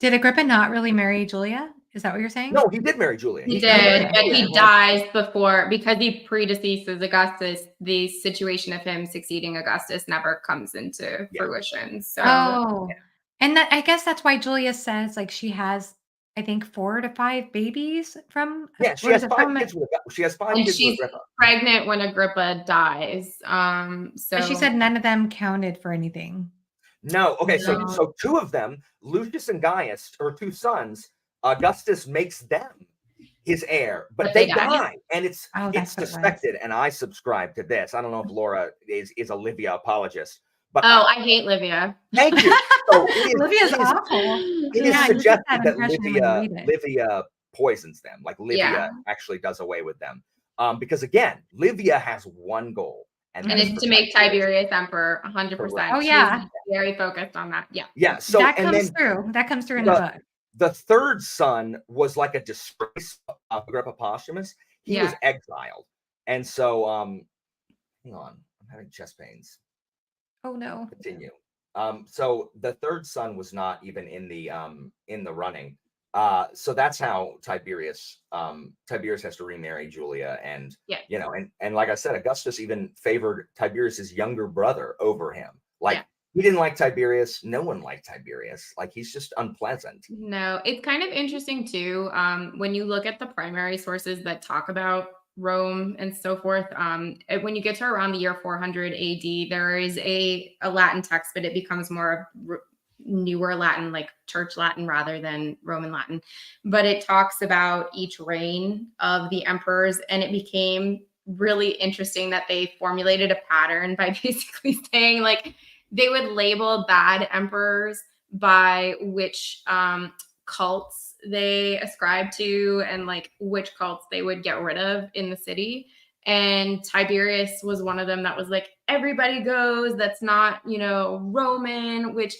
Agrippa not really marry Julia? Is that what you're saying? No, he did marry Julia. He did, but he dies before, because he predeceases Augustus. The situation of him succeeding Augustus never comes into fruition. So, and that, I guess that's why Julia says like she has, I think, 4 to 5 babies from. She has 5 kids with Agrippa. She has 5 kids with Agrippa. Pregnant when Agrippa dies. So she said none of them counted for anything. No. Okay. No. So 2 of them, Lucius and Gaius, her 2 sons, Augustus makes them his heir, but they die, and it's suspected. And I subscribe to this. I don't know if Laura is a Livia apologist, but I hate Livia. Thank you. So Livia's awful. It is suggested that Livia poisons them. Like Livia actually does away with them, because again, Livia has one goal. And it's to make Tiberius emperor 100%. Oh yeah. She's very focused on that. Yeah. Yeah. So that comes through. That comes through in the book. The 3rd son was like a disgrace of Agrippa Posthumus. He was exiled. And so hang on, I'm having chest pains. Oh no. Continue. So the 3rd son was not even in the running. So that's how Tiberius has to remarry Julia, and and like I said, Augustus even favored Tiberius's younger brother over him. Like he didn't like Tiberius. No one liked Tiberius. Like he's just unpleasant. No, it's kind of interesting too. When you look at the primary sources that talk about Rome and so forth, when you get to around the year 400 AD, there is a Latin text, but it becomes more of newer Latin, like church Latin rather than Roman Latin. But it talks about each reign of the emperors, and it became really interesting that they formulated a pattern by basically saying like they would label bad emperors by which cults they ascribe to, and like which cults they would get rid of in the city. And Tiberius was one of them that was like, everybody goes, that's not, Roman, which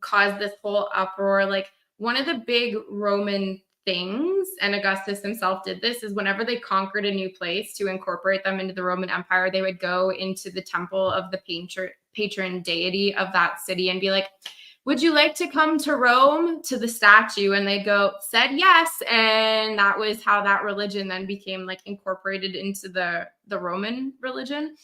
caused this whole uproar. Like one of the big Roman things, and Augustus himself did this, is whenever they conquered a new place to incorporate them into the Roman Empire, they would go into the temple of the patron deity of that city and be like, would you like to come to Rome, to the statue? And they said yes. And that was how that religion then became like incorporated into the Roman religion.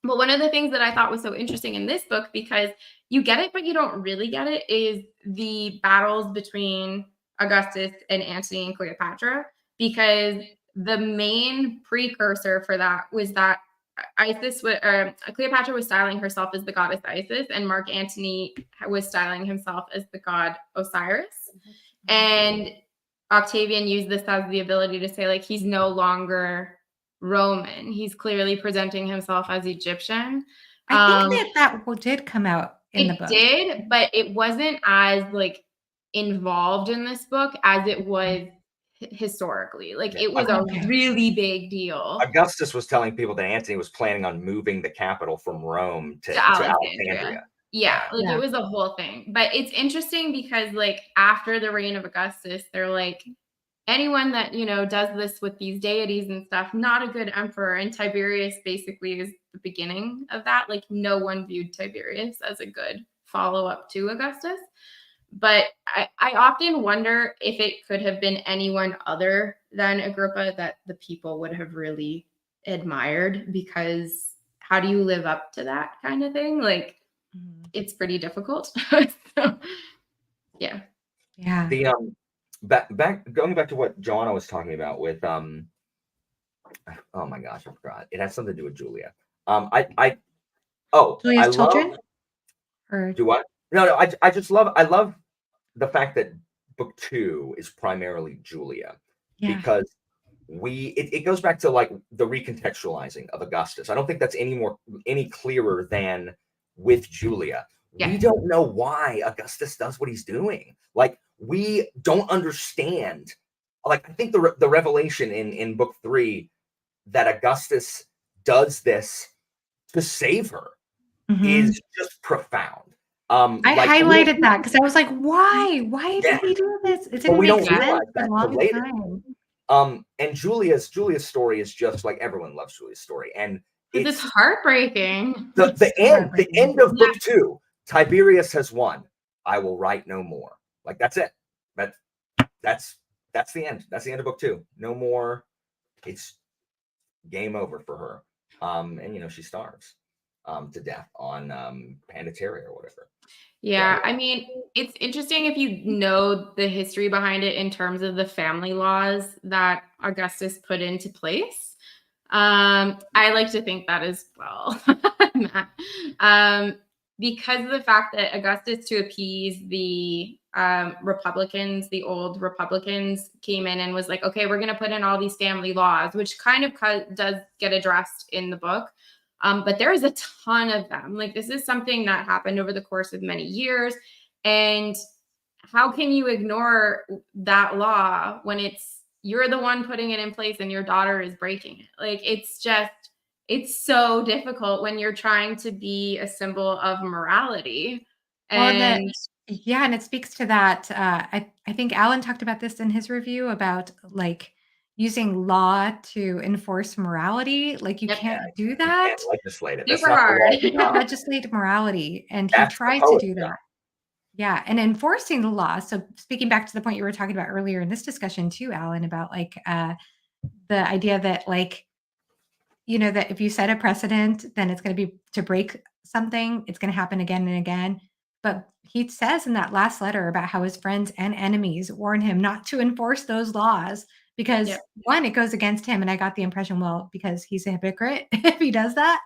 But one of the things that I thought was so interesting in this book, because you get it, but you don't really get it, is the battles between Augustus and Antony and Cleopatra, because the main precursor for that was that Cleopatra was styling herself as the goddess Isis, and Mark Antony was styling himself as the god Osiris. And Octavian used this as the ability to say, like, he's no longer Roman. He's clearly presenting himself as Egyptian. I think that did come out in the book. It did, but it wasn't as like involved in this book as it was historically. Like it was Okay. a really big deal. Augustus was telling people that Antony was planning on moving the capital from Rome to Alexandria. Yeah, like Yeah. it was a whole thing. But it's interesting because like after the reign of Augustus, they're like, anyone that, you know, does this with these deities and stuff, not a good emperor. And Tiberius basically is the beginning of that. Like no one viewed Tiberius as a good follow-up to Augustus. But I often wonder if it could have been anyone other than Agrippa that the people would have really admired, because how do you live up to that kind of thing? Like it's pretty difficult. So, yeah. Yeah. The back going back to what Johanna was talking about with oh my gosh, I forgot. It has something to do with Julia. I Julia's love children? Or do what? No, I just love the fact that book 2 is primarily Julia, yeah. because it goes back to like the recontextualizing of Augustus. I don't think that's any clearer than with Julia. Yeah. We don't know why Augustus does what he's doing. Like we don't understand. Like I think the revelation in book 3 that Augustus does this to save her is just profound. I Like highlighted that because I was like, why? Why did he do this? It but didn't we make don't sense realize for that a till long later. time. And Julia's story is just like everyone loves Julia's story, and It's heartbreaking. the end of book 2. Tiberius has won. I will write no more. Like that's it. That's the end. That's the end of book 2. No more. It's game over for her. And you know she starves to death on Pandataria or whatever. Yeah, So, I mean, it's interesting if you know the history behind it in terms of the family laws that Augustus put into place. I like to think that as well, because of the fact that Augustus, to appease the Republicans, the old Republicans, came in and was like, okay, we're going to put in all these family laws, which kind of does get addressed in the book. But there is a ton of them. Like this is something that happened over the course of many years. And how can you ignore that law when you're the one putting it in place and your daughter is breaking it? Like it's so difficult when you're trying to be a symbol of morality. And and it speaks to that. I think Alan talked about this in his review about like using law to enforce morality. Like you can't do that. You can't legislate it. Super hard. You can't legislate morality, and he That's tried to do that. Yeah, and enforcing the law. So speaking back to the point you were talking about earlier in this discussion too, Alan, about like the idea that like, you know, that if you set a precedent, then it's going to be to break something, it's going to happen again and again. But he says in that last letter about how his friends and enemies warn him not to enforce those laws because one, it goes against him. And I got the impression, well, because he's a hypocrite if he does that,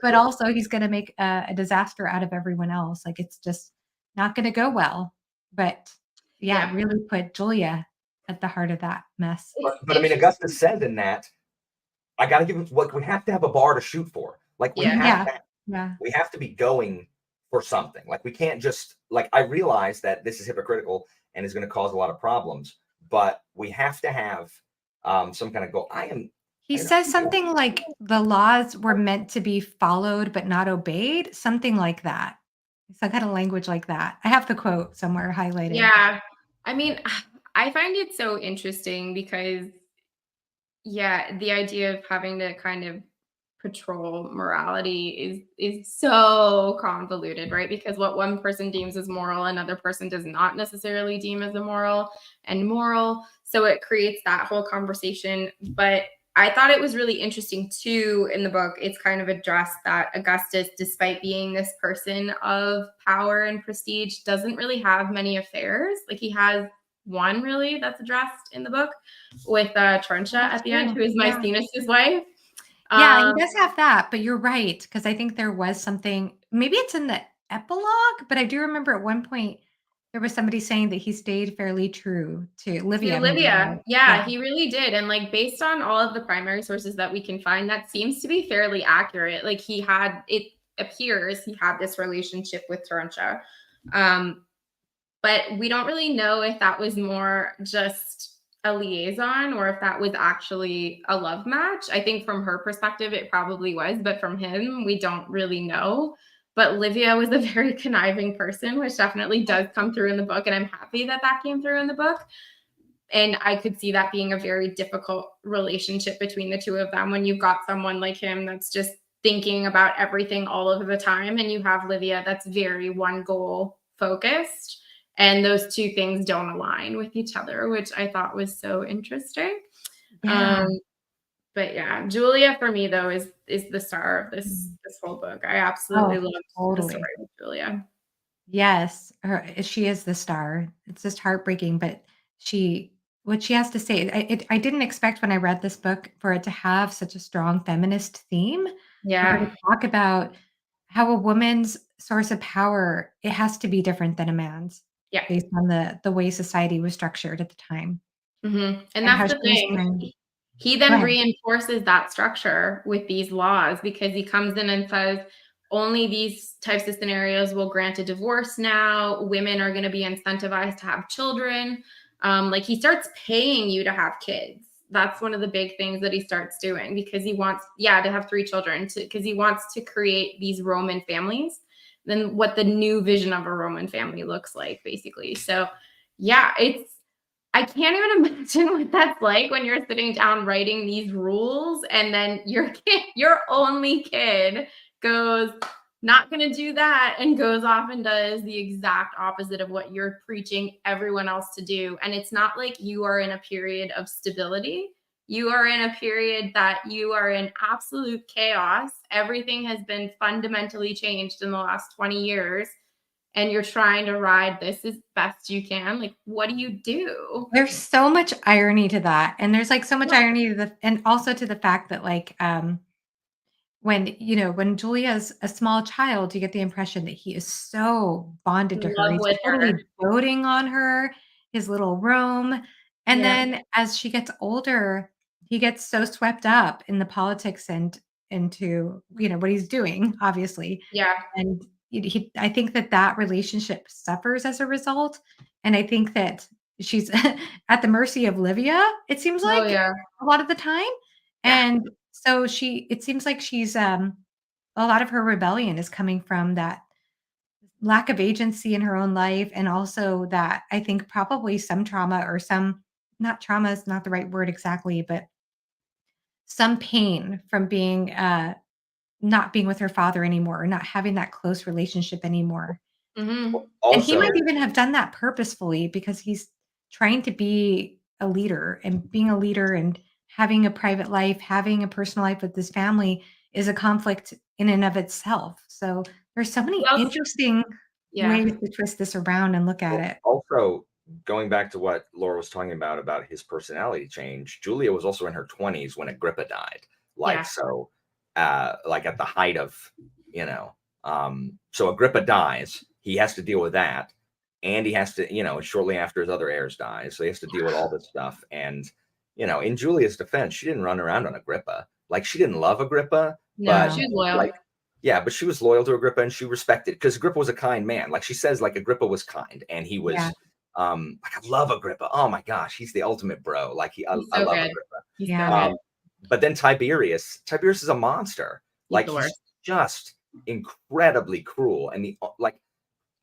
but also he's going to make a disaster out of everyone else. Like it's just not going to go well. But really put Julia at the heart of that mess. But I mean, Augustus said in that, I got to give him what we have to have a bar to shoot for. Like we have to be going for something. Like we can't just like I realize that this is hypocritical and is going to cause a lot of problems, but we have to have some kind of goal. He says something like the laws were meant to be followed but not obeyed, something like that. Some kind of language like that. I have the quote somewhere highlighted. Yeah. I mean, I find it so interesting because the idea of having to kind of patrol morality is so convoluted, right? Because what one person deems as moral, another person does not necessarily deem as immoral and moral. So it creates that whole conversation. But I thought it was really interesting too in the book. It's kind of addressed that Augustus, despite being this person of power and prestige, doesn't really have many affairs. Like he has one really that's addressed in the book with Trentia at the end, who is Maecenas' wife. Yeah, he does have that, but you're right, because I think there was something, maybe it's in the epilogue, but I do remember at one point there was somebody saying that he stayed fairly true to Livia. Yeah, he really did. And like based on all of the primary sources that we can find, that seems to be fairly accurate. Like it appears he had this relationship with Terentia. but we don't really know if that was more just a liaison or if that was actually a love match. I think from her perspective, it probably was, but from him, we don't really know. But Livia was a very conniving person, which definitely does come through in the book. And I'm happy that that came through in the book. And I could see that being a very difficult relationship between the two of them when you've got someone like him that's just thinking about everything all of the time. And you have Livia that's very one goal focused. And those two things don't align with each other, which I thought was so interesting. Yeah. But yeah, Julia for me though is the star of Mm. this whole book. I absolutely Oh, loved the story totally. with Julia. Yes, she is the star. It's just heartbreaking, but she what she has to say, I didn't expect when I read this book for it to have such a strong feminist theme, for her to Yeah. talk about how a woman's source of power, it has to be different than a man's Yeah. based on the way society was structured at the time, And and how that's she the was thing. trying. He Go then ahead. reinforces that structure with these laws because he comes in and says only these types of scenarios will grant a divorce now. Women are going to be incentivized to have children. Like he starts paying you to have kids. That's one of the big things that he starts doing because he wants, yeah, to have 3 children because he wants to create these Roman families, then what the new vision of a Roman family looks like, basically. So, yeah, I can't even imagine what that's like when you're sitting down writing these rules and then your kid, your only kid goes, not going to do that and goes off and does the exact opposite of what you're preaching everyone else to do. And it's not like you are in a period of stability. You are in a period that you are in absolute chaos. Everything has been fundamentally changed in the last 20 years and you're trying to ride this as best you can. Like, what do you do? There's so much irony to that, and there's, like, so much Yeah. irony to the and also to the fact that, like, when Julia's a small child, you get the impression that he is so bonded to In her. love He's with totally her. doting on her, his little room, and Yeah. then as she gets older, he gets so swept up in the politics and into, what he's doing, obviously, Yeah. and I think that that relationship suffers as a result, and I think that she's at the mercy of Livia, it seems Oh, like, yeah. a lot of the time, Yeah. and so it seems like she's, a lot of her rebellion is coming from that lack of agency in her own life, and also that I think probably some trauma or some not trauma is not the right word exactly, but some pain from not being with her father anymore, or not having that close relationship anymore. Mhm. And he might Also, even have done that purposefully because he's trying to be a leader, and being a leader and having a private life, having a personal life with his family is a conflict in and of itself. So there's so He many also interesting Yeah. ways to twist this around and look at it. also going back to what Laura was talking about his personality change, Julia was also in her 20s when Agrippa died. Like Yeah. so, like at the height of, so Agrippa dies. He has to deal with that, and he has to, shortly after his other heirs die, so he has to deal with all this stuff. And in Julia's defense, she didn't run around on Agrippa. Like she didn't love Agrippa, No, but Yeah. she was loyal. like yeah, but she was loyal to Agrippa and she respected because Agrippa was a kind man. Like she says, like Agrippa was kind and he Yeah. was like I love Agrippa. Oh my gosh, he's the ultimate bro. Like He's I so love good. Agrippa. He's so Yeah. good. But then Tiberius is a monster. He's Like the he's worst. just incredibly cruel. And like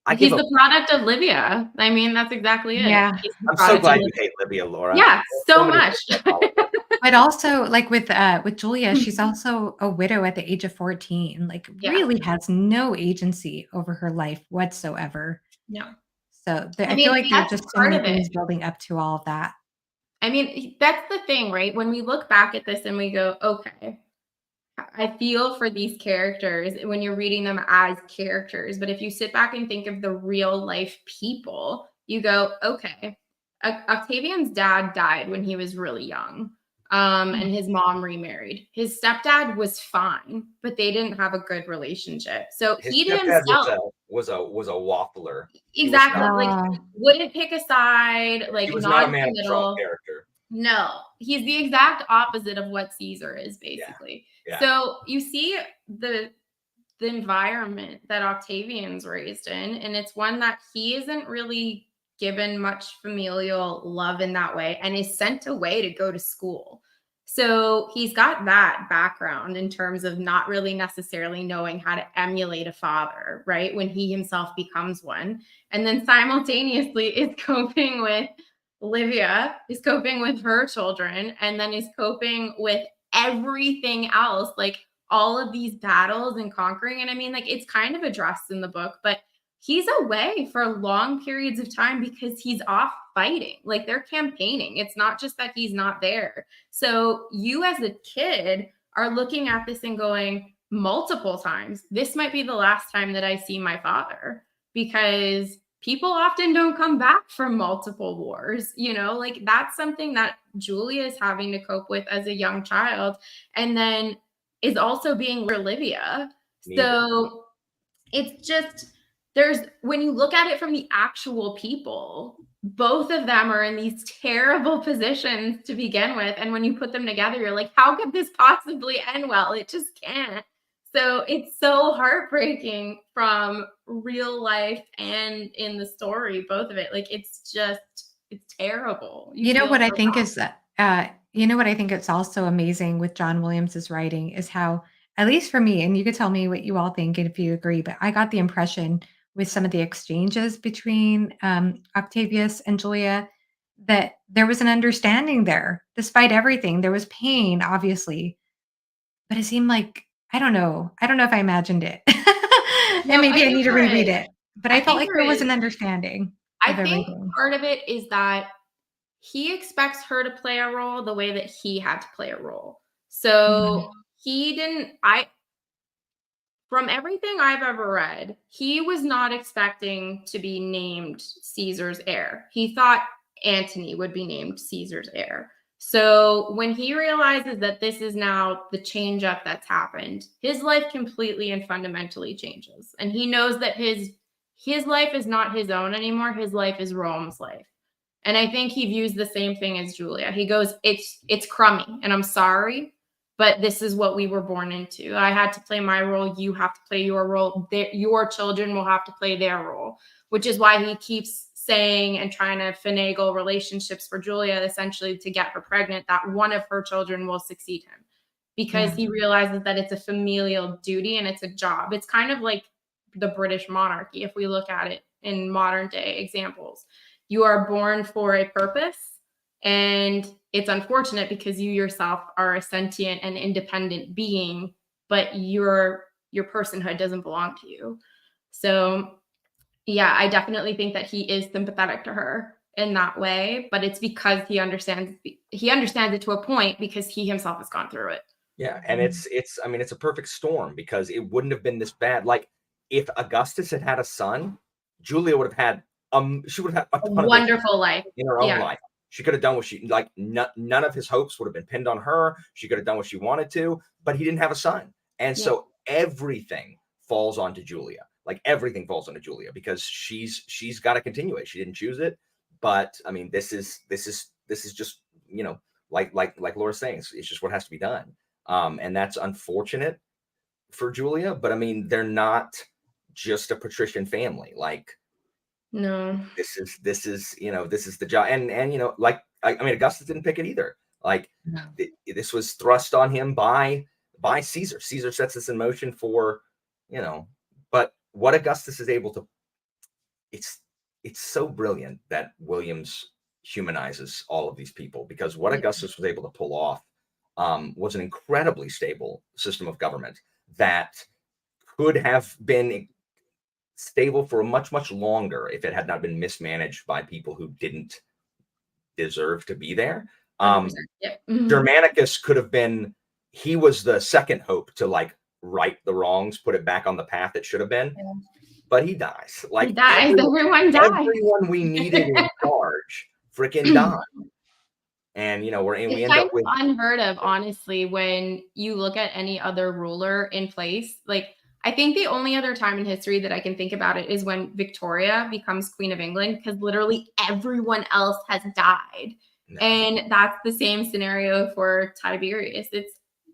I give He's a the product of Livia. I mean, that's exactly it. Yeah. He's the I'm so product of glad you Livia. hate Livia, Laura. Yeah, There's so so many much. things I apologize. But also, like, with Julia, she's also a widow at the age of 14, like, Yeah. really has no agency over her life whatsoever. No. So, I I feel mean, like there are that's just so part many of it. things building up to all of that. I mean, that's the thing, right? When we look back at this and we go, okay, I feel for these characters when you're reading them as characters. But if you sit back and think of the real life people, you go, okay, Octavian's dad died when he was really young. And his mom remarried. His stepdad was fine, but they didn't have a good relationship. So His he did stepdad himself was a waffler. He was exactly not like Oh, wouldn't pick a side, he like was not not a in man the of strong middle. character. No, he's the exact opposite of what Caesar is, Yeah. basically. Yeah. So you see the environment that Octavian's raised in, and it's one that he isn't really given much familial love in that way and is sent away to go to school. So he's got that background in terms of not really necessarily knowing how to emulate a father, right? When he himself becomes one. And then simultaneously is coping with Olivia, is coping with her children, and then is coping with everything else, like all of these battles and conquering. And I mean, like, it's kind of addressed in the book, but he's away for long periods of time because he's off fighting. Like, they're campaigning. It's not just that he's not there. So you as a kid are looking at this and going multiple times, this might be the last time that I see my father, because people often don't come back from multiple wars. Like, that's something that Julia is having to cope with as a young child, and then is also being Olivia. So it's just, when you look at it from the actual people, both of them are in these terrible positions to begin with. And when you put them together, you're like, how could this possibly end well? It just can't. So it's so heartbreaking from real life and in the story, both of it. Like, it's terrible. You know feel what I so think bad. is you know what I think it's also amazing with John Williams's writing is how, at least for me, and you could tell me what you all think and if you agree, but I got the impression with some of the exchanges between Octavius and Julia that there was an understanding there, despite everything. There was pain, obviously, but it seemed like I don't know if I imagined it, and No, I maybe I think need to you're reread right. it. But I I felt think like there there was is. an understanding I of think everything. part of it is that he expects her to play a role the way that he had to play a role. So Mhm. he didn't, from everything I've ever read, he was not expecting to be named Caesar's heir. He thought Antony would be named Caesar's heir. So when he realizes that this is now the change up that's happened, his life completely and fundamentally changes. And he knows that his life is not his own anymore. His life is Rome's life. And I think he views the same thing as Julia. He goes, it's crummy, and I'm sorry, but this is what we were born into. I had to play my role. You have to play your role. Your children will have to play their role, which is why he keeps saying and trying to finagle relationships for Julia, essentially to get her pregnant, that one of her children will succeed him, because Yeah. he realizes that it's a familial duty and it's a job. It's kind of like the British monarchy, if we look at it in modern day examples. You are born for a purpose, and it's unfortunate because you yourself are a sentient and independent being, but your personhood doesn't belong to you. So yeah, I definitely think that he is sympathetic to her in that way, but it's because he understands it to a point because he himself has gone through it. Yeah, and Mhm. I mean, it's a perfect storm because it wouldn't have been this bad. Like, if Augustus had had a son, Julia would have had she would have had a A ton of issues wonderful life. in her own Yeah. life. She could have done what she like. None of his hopes would have been pinned on her. She could have done what she wanted to, but he didn't have a son, and Yeah. so everything falls onto Julia. Like, everything falls onto Julia because she's got to continue it. She didn't choose it, but I mean, this is just, like Laura's saying, it's just what has to be done. And that's unfortunate for Julia. But I mean, they're not just a patrician family. Like, No. this is the job, and like, I mean, Augustus didn't pick it either. Like, No. this was thrust on him by Caesar. Caesar sets this in motion for, but what Augustus is able to, it's it's so brilliant that Williams humanizes all of these people, because what Yeah. Augustus was able to pull off was an incredibly stable system of government that could have been stable for much, much longer if it had not been mismanaged by people who didn't deserve to be there. 100%. Yep. Mhm. Germanicus could have been, he was the second hope to, like, right the wrongs, put it back on the path it should have been, Yeah. but he dies. He Like, dies. Everyone dies. everyone we needed in charge freaking died. And we It's end kind up of with, unheard of, honestly, when you look at any other ruler in place. Like, I think the only other time in history that I can think about it is when Victoria becomes Queen of England, because literally everyone else has died. no. And that's the same scenario for Tiberius.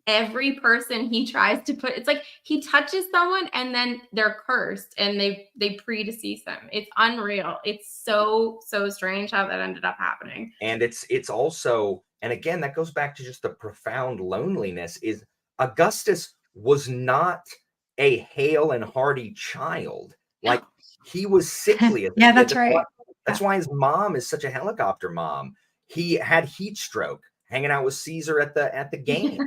every person he tries to put, it's like he touches someone and then they're cursed and they predecease them. It's unreal. It's so strange how that ended up happening. And it's also, and again, that goes back to just the profound loneliness. Is Augustus was not a hale and hearty child. Like, he was sickly. Yeah, that's right. That's why his mom is such a helicopter mom. He had heat stroke hanging out with Caesar at the games.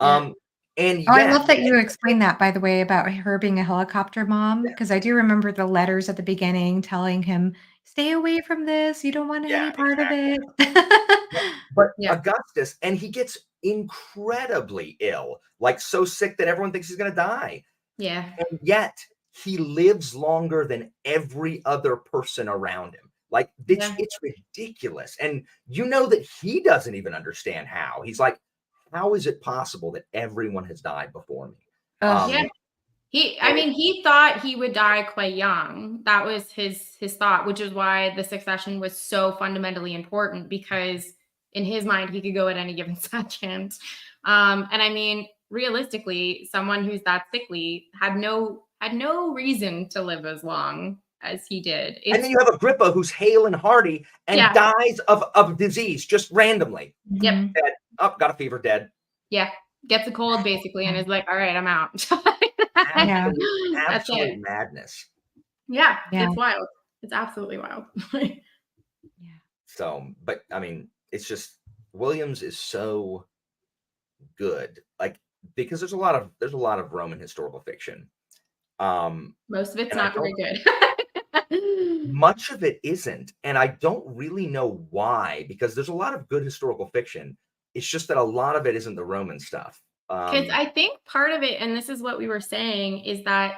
Yeah. And Oh, I yet, love that you explained that, by the way, about her being a helicopter mom, because I do remember the letters at the beginning telling him, "Stay away from this. You don't want yeah, any part of it." but Yeah. Augustus, and he gets incredibly ill, like so sick that everyone thinks he's going to die. Yeah. And yet he lives longer than every other person around him. Like, it's ridiculous. And you know that he doesn't even understand how. He's like, how is it possible that everyone has died before me? Yeah. He thought he would die quite young. That was his thought, which is why the succession was so fundamentally important, because in his mind, he could go at any given second. And I mean, realistically, someone who's that sickly had no reason to live as long as he did. And then you have Agrippa, who's hale and hearty and dies of disease just randomly. Yep. Dead. Oh, got a fever, dead. Yeah. Gets a cold basically and is like, all right, I'm out. Absolute madness. Yeah, it's wild. It's absolutely wild. So, but I mean, it's just, Williams is so good, like, because there's a lot of Roman historical fiction. Most of it's not very good. Much of it isn't, and I don't really know why, because there's a lot of good historical fiction. It's just that a lot of it isn't the Roman stuff. Because I think part of it, and this is what we were saying, is that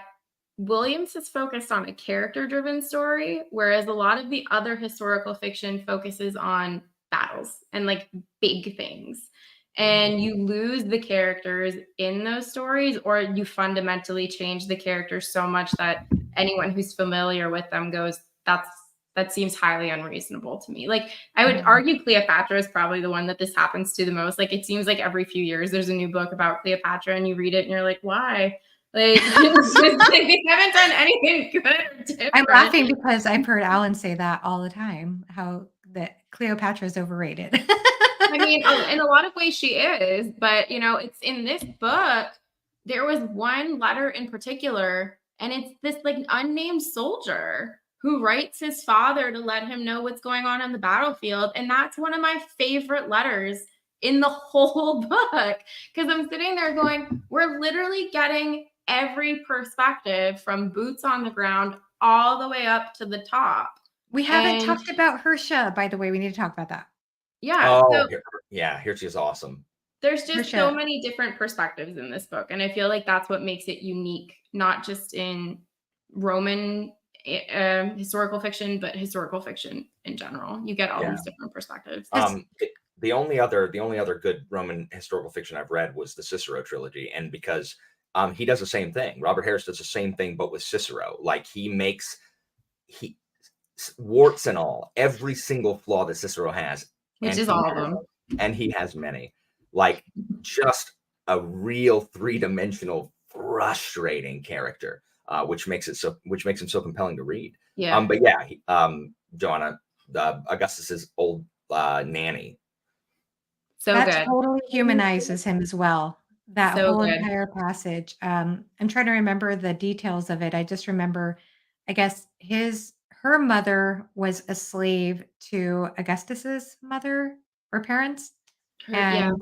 Williams is focused on a character-driven story, whereas a lot of the other historical fiction focuses on battles and like big things. And you lose the characters in those stories, or you fundamentally change the characters so much that anyone who's familiar with them goes, that seems highly unreasonable to me. Like, I would argue Cleopatra is probably the one that this happens to the most. Like, it seems like every few years there's a new book about Cleopatra and you read it and you're like, why? Like, they haven't done anything good or different. I'm laughing because I've heard Alan say that all the time, how that Cleopatra is overrated. I mean, in a lot of ways she is, but you know, it's in this book, there was one letter in particular, and it's this like unnamed soldier who writes his father to let him know what's going on the battlefield. And that's one of my favorite letters in the whole book, because I'm sitting there going, we're literally getting every perspective from boots on the ground all the way up to the top. We haven't talked about Hersha, by the way. We need to talk about that. Yeah. Oh, here she is awesome. There's just so many different perspectives in this book. And I feel like that's what makes it unique, not just in Roman historical fiction, but historical fiction in general. You get all these different perspectives. The only other good Roman historical fiction I've read was the Cicero trilogy, and because he does the same thing. Robert Harris does the same thing, but with Cicero. Like, he warts and all, every single flaw that Cicero has, which is all of them, and he has many. Like, just a real three-dimensional, frustrating character, which makes him so compelling to read. Yeah. But yeah, Johanna, Augustus's old nanny. So that good. Totally humanizes him as well. That whole entire passage. I'm trying to remember the details of it. I just remember, I guess her mother was a slave to Augustus's mother or parents, and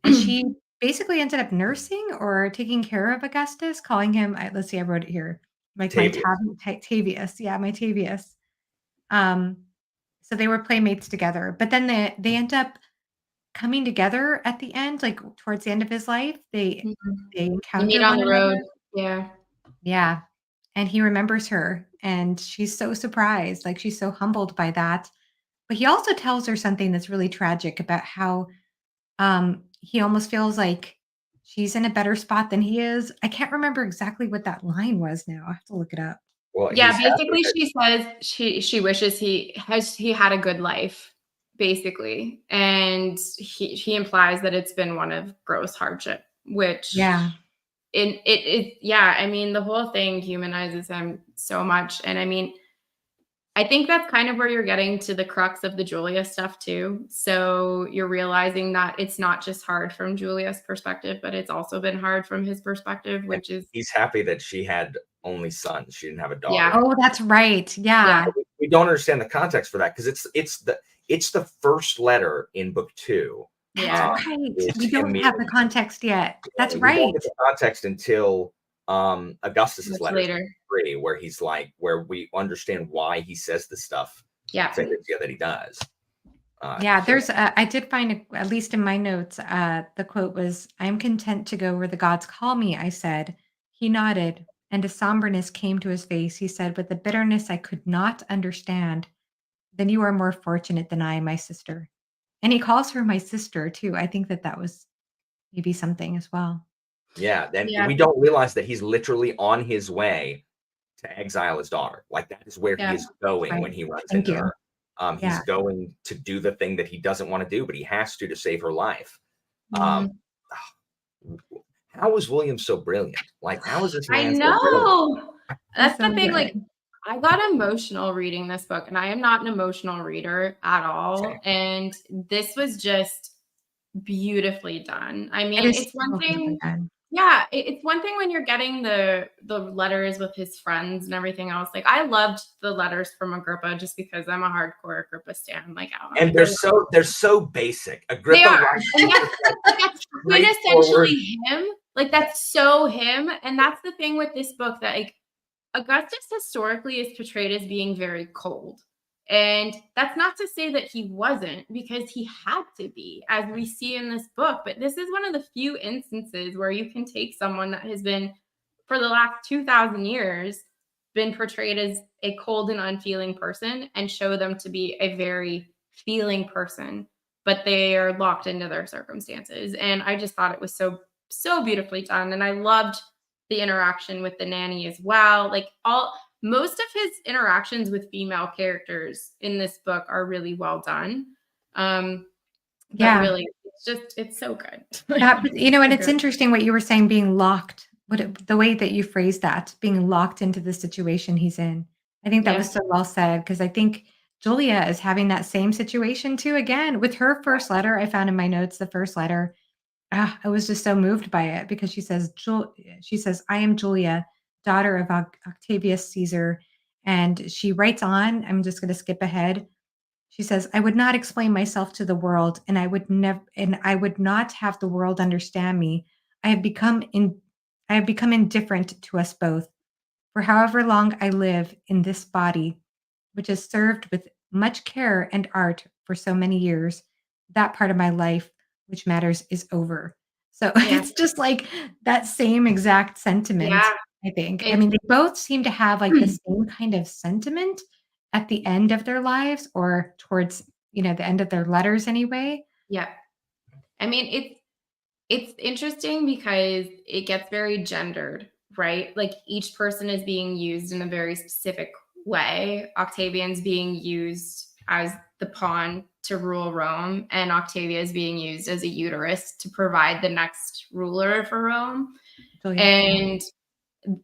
she basically ended up nursing or taking care of Augustus, calling him. Let's see, I wrote it here, like Tavius. Yeah, my Tavius. So they were playmates together, but then they end up coming together at the end, like towards the end of his life. They encounter meet on one the road. another. Yeah. And he remembers her, and she's so surprised, like she's so humbled by that. But he also tells her something that's really tragic about how he almost feels like she's in a better spot than he is. I can't remember exactly what that line was now. I have to look it up. Well, yeah, basically she says she wishes he had a good life, basically. And he implies that it's been one of gross hardship which Yeah. yeah, I mean, the whole thing humanizes him so much. And I mean, I think that's kind of where you're getting to the crux of the Julia stuff too. So you're realizing that it's not just hard from Julia's perspective, but it's also been hard from his perspective, And which is, he's happy that she had only sons. She didn't have a daughter. yeah. Oh, that's right. Yeah. Yeah. We don't understand the context for that because it's the first letter in book 2. That's Yeah. right. Is We him don't have the meeting. context yet. That's We don't right. get the context until Augustus's Much letters later. 3, where he's like, where we understand why he says the stuff Yeah. that he does. Yeah, So- there's I did find, at least in my notes, the quote was, "I am content to go where the gods call me," I said. He nodded, and a somberness came to his face. He said with a bitterness I could not understand, "Then you are more fortunate than I, my sister." And he calls her my sister too. I think that that was maybe something as well. yeah, then Yeah. we don't realize that he's literally on his way to exile his daughter. Like that is where Yeah. he is going Right. when he runs Thank into you. her. Yeah. He's going to do the thing that he doesn't want to do, but he has to save her life. Um, how was William so brilliant? Like, how is this I man so brilliant? know. That's So the thing. Like, good. I got emotional reading this book, and I am not an emotional reader at all. And this was just beautifully done. I It mean, is it's one so beautifully thing. done. Yeah, it's one thing when you're getting the letters with his friends and everything else. Like, I loved the letters from Agrippa just because I'm a hardcore Agrippa stan. Like, And they're so basic. they Agrippa are, writes and that's straightforward. quintessentially him. Like, that's so him. And that's the thing with this book, that like Augustus historically is portrayed as being very cold. And that's not to say that he wasn't, because he had to be, as we see in this book. But this is one of the few instances where you can take someone that has been, for the last 2,000 years, been portrayed as a cold and unfeeling person and show them to be a very feeling person, but they are locked into their circumstances. And I just thought it was so, so beautifully done. And I loved the interaction with the nanny as well. Like, most of his interactions with female characters in this book are really well done. But Yeah. really, it's so good. But, you know, and So it's good. interesting what you were saying, being locked, the way that you phrased that, being locked into the situation he's in. I think that Yeah. was so well said, because I think Julia is having that same situation too, again, with her first letter. I found in my notes the first letter. I was just so moved by it, because she says, "I am Julia, daughter of Octavius Caesar." And she writes on, I'm just going to skip ahead. She says, "I would not explain myself to the world, and I would not have the world understand me. I have become indifferent to us both. For however long I live in this body, which has served with much care and art for so many years, that part of my life which matters is over." So Yeah. it's just like that same exact sentiment, Yeah. I think. I It's mean, they both seem to have like the same kind of sentiment at the end of their lives, or towards, the end of their letters anyway. yeah. I mean, it's interesting because it gets very gendered, right? Like, each person is being used in a very specific way. Octavian's being used as the pawn to rule Rome, and Octavia is being used as a uterus to provide the next ruler for Rome. Julia, And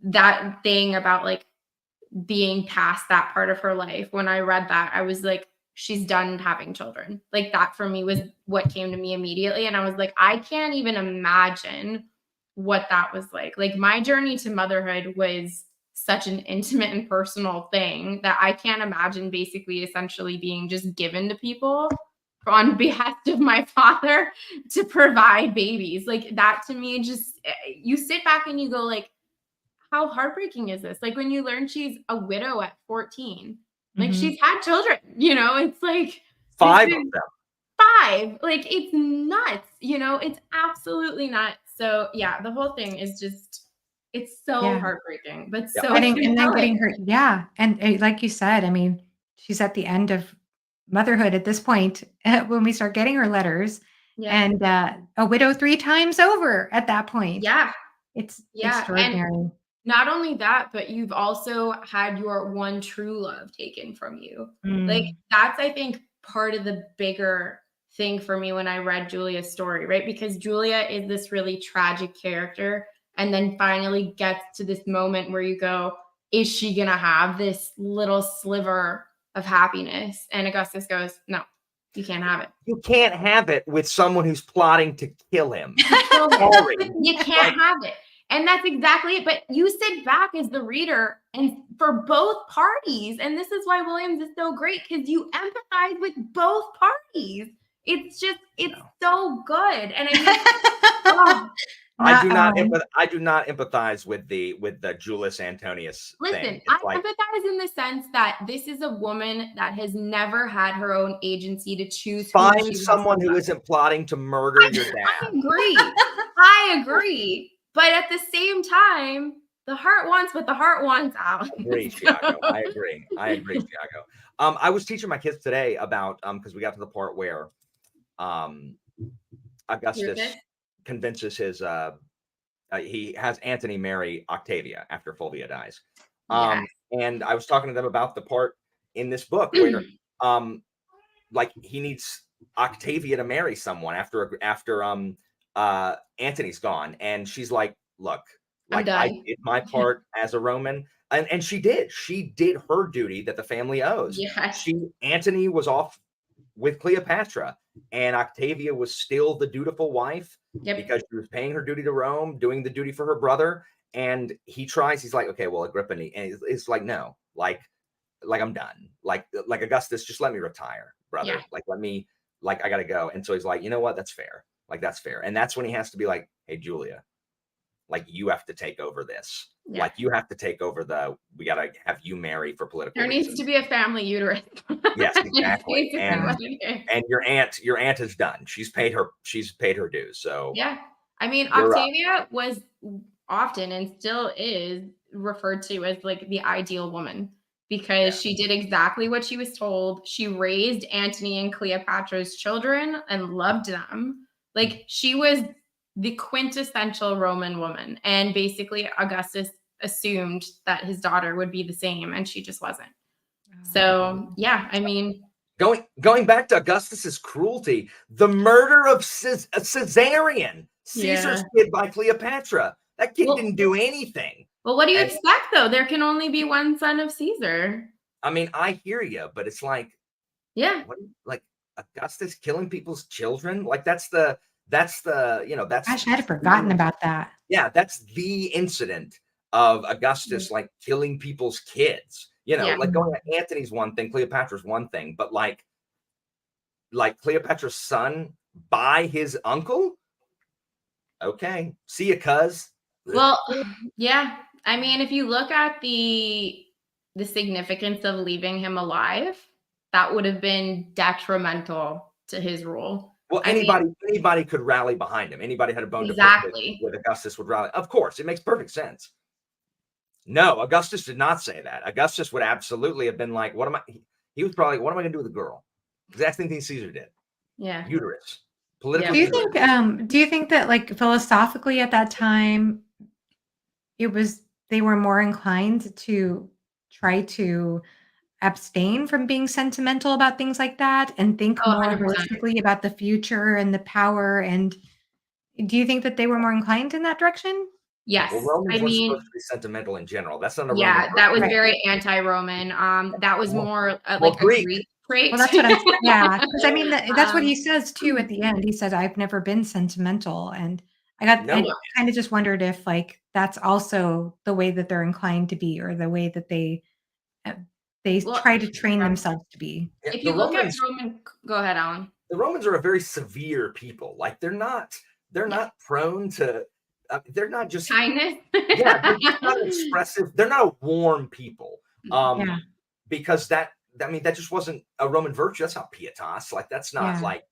that thing about like being past that part of her life, when I read that, I was like, she's done having children. Like, that for me was what came to me immediately. And I was like, I can't even imagine what that was like. Like, my journey to motherhood was such an intimate and personal thing that I can't imagine basically essentially being just given to people on behalf of my father to provide babies. Like, that to me, just, you sit back and you go like, how heartbreaking is this? Like, when you learn she's a widow at 14, like, mhm. she's had children, it's like 5 this of is them. 5. Like, it's nuts, it's absolutely nuts. So yeah, the whole thing is just, it's so Yeah. heartbreaking, but Yeah. so And then getting compelling. her, yeah, and, like you said, I mean, she's at the end of motherhood at this point, when we start getting her letters, Yeah. and, a widow 3 times over at that point. Yeah. It's Yeah. And extraordinary. not only that, but you've also had your one true love taken from you. Like, Mm, that's, I think, part of the bigger thing for me when I read Julia's story, right? Because Julia is this really tragic character and then finally gets to this moment where you go, is she going to have this little sliver of happiness? And Augustus goes, no, you can't have it. You can't have it with someone who's plotting to kill him. Sorry. You can't have it. And that's exactly it. But you sit back as the reader and for both parties. And this is why Williams is so great, because you empathize with both parties. It's so good. And I mean, I do not empathize with the Julius Antonius listen, thing. I empathize in the sense that this is a woman that has never had her own agency to choose. Find someone who isn't plotting to murder your dad. I agree. But at the same time, the heart wants what the heart wants out. I agree, Thiago. I agree, Thiago. I was teaching my kids today about because we got to the part where Augustus convinces his he has Antony marry Octavia after Fulvia dies. And I was talking to them about the part in this book where like he needs Octavia to marry someone after Antony's gone, and she's like, look, like I did my part as a Roman, and she did her duty that the family owes. Antony was off with Cleopatra, and Octavia was still the dutiful wife because she was paying her duty to Rome, doing the duty for her brother. And he's like, okay, well, Agrippa, and it's like, no, like I'm done. Like Augustus, just let me retire, brother. Like, I gotta go. And so he's like, you know what? That's fair. Like, that's fair. And that's when he has to be like, hey, Julia, like, you have to take over this. Like, you have to take over we got to have you marry for political reasons. Needs to be a family uterus. Yes, exactly. And your aunt is done. She's paid her dues. So yeah. I mean, Octavia was often and still is referred to as like the ideal woman because she did exactly what she was told. She raised Antony and Cleopatra's children and loved them. Like, she was the quintessential Roman woman. And basically Augustus assumed that his daughter would be the same, and she just wasn't. So, yeah, I mean, going back to Augustus's cruelty, the murder of Caesarion, Caesar's kid by Cleopatra. That kid didn't do anything. Well, what do you expect, though? There can only be one son of Caesar. I mean, I hear you, but it's like, like Augustus killing people's children? Like, that's the that's Gosh, I had forgotten about that. Yeah, that's the incident of Augustus like killing people's kids. Like going at Antony's one thing, Cleopatra's one thing, but like Cleopatra's son by his uncle. Okay, see ya, cuz. Well, yeah. I mean, if you look at the significance of leaving him alive, that would have been detrimental to his rule. Well, anybody could rally behind him. Anybody had a bone to pick with Augustus would rally. Of course, it makes perfect sense. No, Augustus did not say that. Augustus would absolutely have been like, he was probably, what am I going to do with the girl? Exact same thing Caesar did. Yeah. Uterus. Political uterus. Do you think that like philosophically at that time, they were more inclined to try to abstain from being sentimental about things like that and think more 100%. holistically about the future and the power? And do you think that they were more inclined in that direction? Yes. Well, Romans were supposed to be sentimental in general. That's not a Roman Roman. That was very anti-Roman. That was more like a Greek trait. Well, that's what I'm saying. Yeah, because I mean, that's what he says too at the end. He said, "I've never been sentimental," and I kind of just wondered if like that's also the way that they're inclined to be, or the way that they try to train themselves to be. Yeah, if you look at Roman, go ahead, Alan. The Romans are a very severe people. Like they're not prone to. They're not just kindness. Yeah, they're just not expressive. They're not a warm people. Because that just wasn't a Roman virtue. That's not pietas. Like that's not like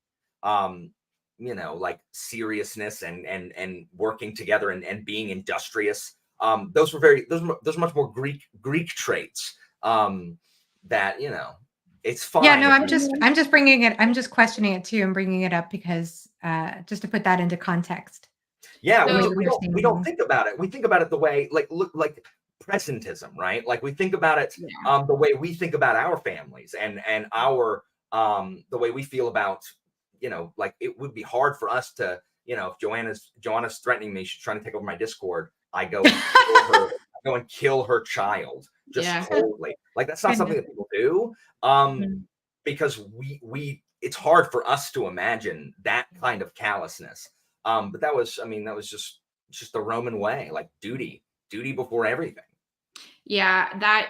like seriousness and working together and being industrious. Those are much more Greek traits. That it's fine. Yeah, no, I'm just bringing it. I'm just questioning it too and bringing it up because just to put that into context. Yeah, we don't think about it. We think about it the way like presentism, right? Like we think about it the way we think about our families and our the way we feel about like it would be hard for us to, if Joanna's threatening me, she's trying to take over my Discord, I go and kill her, kill her child just coldly. Like that's not something that people do. Because it's hard for us to imagine that kind of callousness. But that was just the Roman way, like duty before everything. Yeah,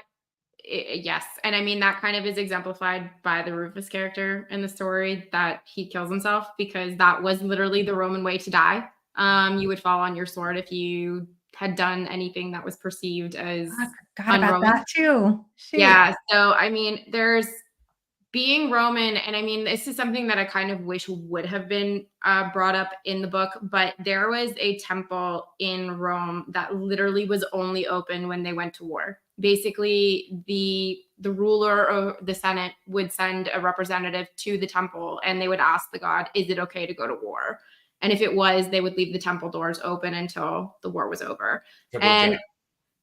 yes. And I mean, that kind of is exemplified by the Rufus character in the story, that he kills himself because that was literally the Roman way to die. You would fall on your sword if you had done anything that was perceived as I forgot about that too. Shoot. Yeah. So, I mean, there's being Roman, and I mean, this is something that I kind of wish would have been brought up in the book, but there was a temple in Rome that literally was only open when they went to war. Basically, the ruler or the Senate would send a representative to the temple, and they would ask the god, is it okay to go to war? And if it was, they would leave the temple doors open until the war was over. To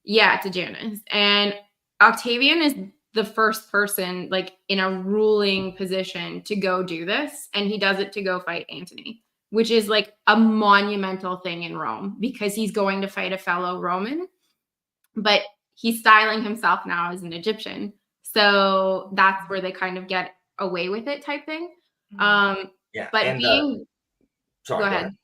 Janus. And Octavian is the first person like in a ruling position to go do this, and he does it to go fight Antony, which is like a monumental thing in Rome because he's going to fight a fellow Roman, but he's styling himself now as an Egyptian, so that's where they kind of get away with it type thing. But being sorry, go ahead.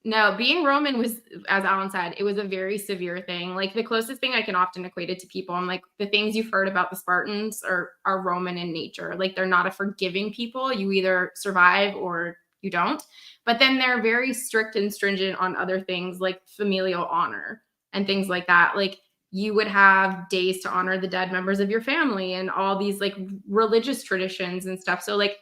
No, being Roman was, as Alan said, it was a very severe thing. Like the closest thing I can often equate it to people, I'm like, the things you've heard about the Spartans are Roman in nature. Like they're not a forgiving people. You either survive or you don't. But then they're very strict and stringent on other things like familial honor and things like that. Like you would have days to honor the dead members of your family and all these like religious traditions and stuff. So like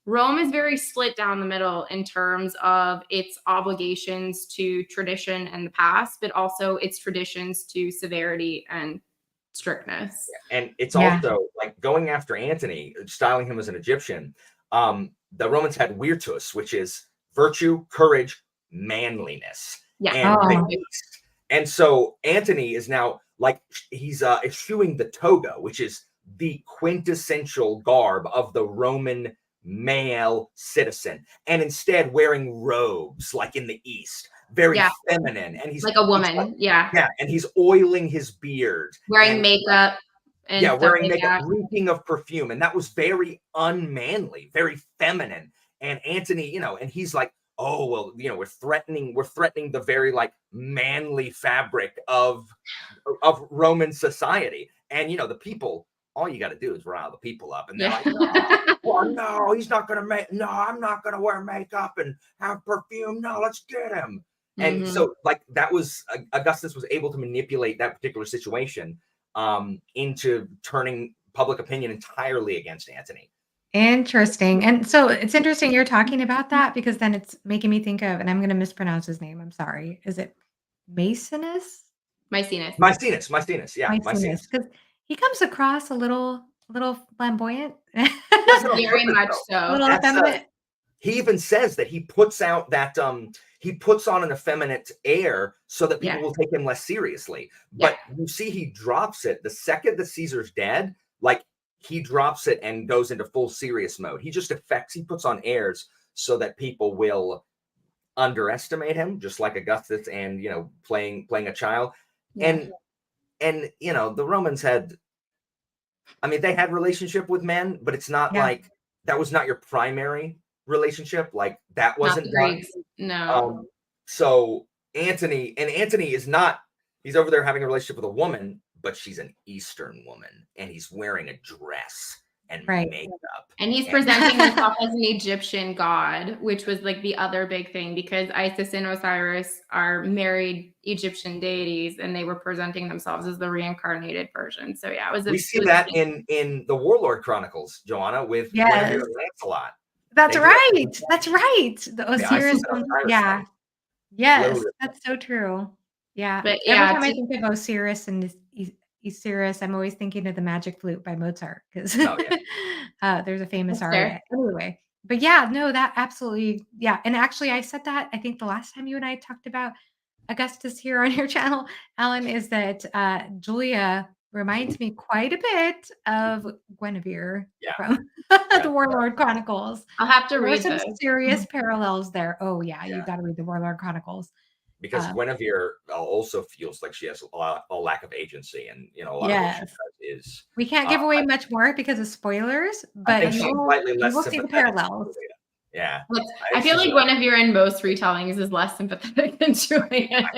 Rome is very split down the middle in terms of its obligations to tradition and the past, but also its traditions to severity and strictness. And it's also like going after Antony, styling him as an Egyptian. The Romans had virtus, which is virtue, courage, manliness. And so Antony is now like he's eschewing the toga, which is the quintessential garb of the Roman male citizen, and instead wearing robes like in the East, very feminine, and he's like a woman, and he's oiling his beard, wearing makeup, and wearing makeup, reeking of perfume, and that was very unmanly, very feminine. And Antony, and he's like, oh well, we're threatening the very like manly fabric of Roman society, and the people. All you got to do is rile the people up, and they're like, no, he's not going to I'm not going to wear makeup and have perfume. No, let's get him. And so like that was, Augustus was able to manipulate that particular situation into turning public opinion entirely against Antony. Interesting. And so it's interesting you're talking about that because then it's making me think of, and I'm going to mispronounce his name. I'm sorry. Is it Maecenas? Maecenas. Yeah. Maecenas. Because he comes across a little flamboyant. Very much so. A little effeminate. He even says that he puts out that he puts on an effeminate air so that people will take him less seriously. But you see, he drops it the second that Caesar's dead. Like he drops it and goes into full serious mode. He just he puts on airs so that people will underestimate him, just like Augustus, and playing a child. And the Romans had, they had relationship with men, but it's not like that was not your primary relationship. Like that wasn't done. No. So Antony is not, he's over there having a relationship with a woman, but she's an Eastern woman, and he's wearing a dress and makeup. And he's presenting himself as an Egyptian god, which was like the other big thing because Isis and Osiris are married Egyptian deities, and they were presenting themselves as the reincarnated version. So yeah, we see that in the Warlord Chronicles, Johanna, with Guinevere and Lancelot. That's right. That's right. The Osiris. Yes, that's so true. Yeah. But every time I think of Osiris and Osiris, I'm always thinking of the Magic Flute by Mozart because there's a famous aria anyway. But that absolutely, And actually, I said that I think the last time you and I talked about Augustus here on your channel, Alan, is that Julia reminds me quite a bit of Guinevere Yeah. from Yeah. the Warlord Chronicles. I'll have to There are read some those. serious parallels there. Oh yeah, Yeah. you got to read the Warlord Chronicles. Because Guinevere also feels like she has a lack of agency, and a lot of what she Yes. does is. We can't give away much more because of spoilers, I but think she's slightly you less will see the sympathetic to parallels. Julia. Yeah. I feel like Guinevere in most retellings is less sympathetic than Julia.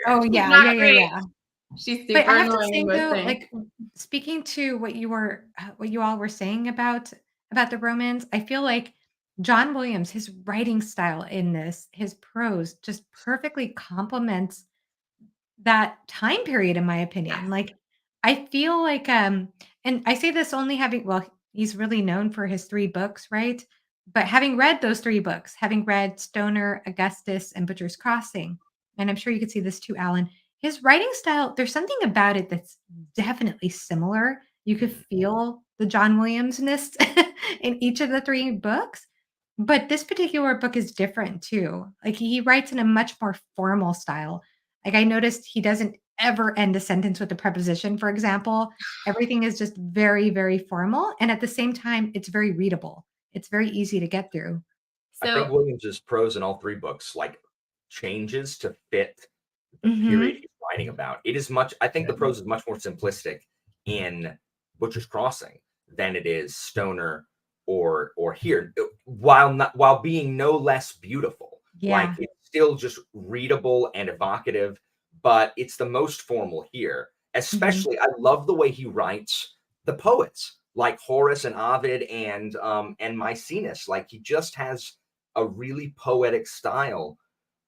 Oh She's yeah, not yeah. great. She's super But I have to annoying say in most though, things. like speaking to what you all were saying about the Romans, I feel like John Williams, his writing style in this, his prose just perfectly complements that time period, in my opinion. Like, I feel like, and I say this only having, well, he's really known for his 3 books, right? But having read those 3 books, having read Stoner, Augustus, and Butcher's Crossing, and I'm sure you could see this too, Alan, his writing style, there's something about it that's definitely similar. You could feel the John Williams-ness in each of the 3 books. But this particular book is different too. Like, he writes in a much more formal style. Like, I noticed he doesn't ever end a sentence with a preposition, for example. Everything is just very, very formal, and at the same time, it's very readable. It's very easy to get through. I think So Williams's prose in all 3 books changes to fit the period Mhm. he's writing about. I think the prose is much more simplistic in Butcher's Crossing than it is Stoner or here, while being no less beautiful. Like, Yeah. it's still just readable and evocative, but it's the most formal here. Mhm. Especially, I love the way he writes the poets like Horace and Ovid and Maecenas. Like, he just has a really poetic style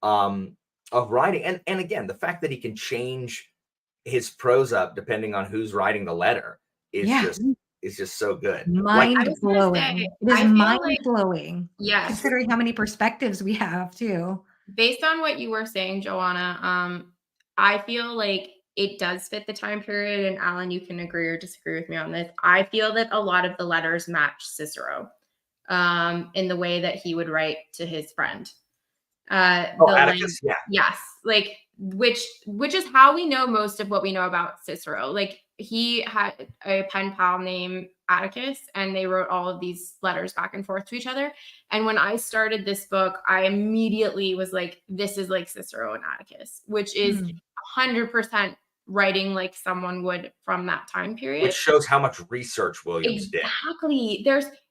of writing. And again, the fact that he can change his prose up depending on who's writing the letter is Yeah. just so good. Like, I was gonna say, Mind-blowing. It is I feel like mind-blowing, yes, considering how many perspectives we have too. based on what you were saying, Joanna, I feel like it does fit the time period. And Alan, you can agree or disagree with me on this. I feel that a lot of the letters match Cicero in the way that he would write to his friend. Atticus, yeah. Yes, like which is how we know most of what we know about Cicero. Like, he had a pen pal named Atticus, and they wrote all of these letters back and forth to each other. And when I started this book, I immediately was like, this is like Cicero and Atticus, which is 100% writing like someone would from that time period. Which shows how much research Williams did. Exactly.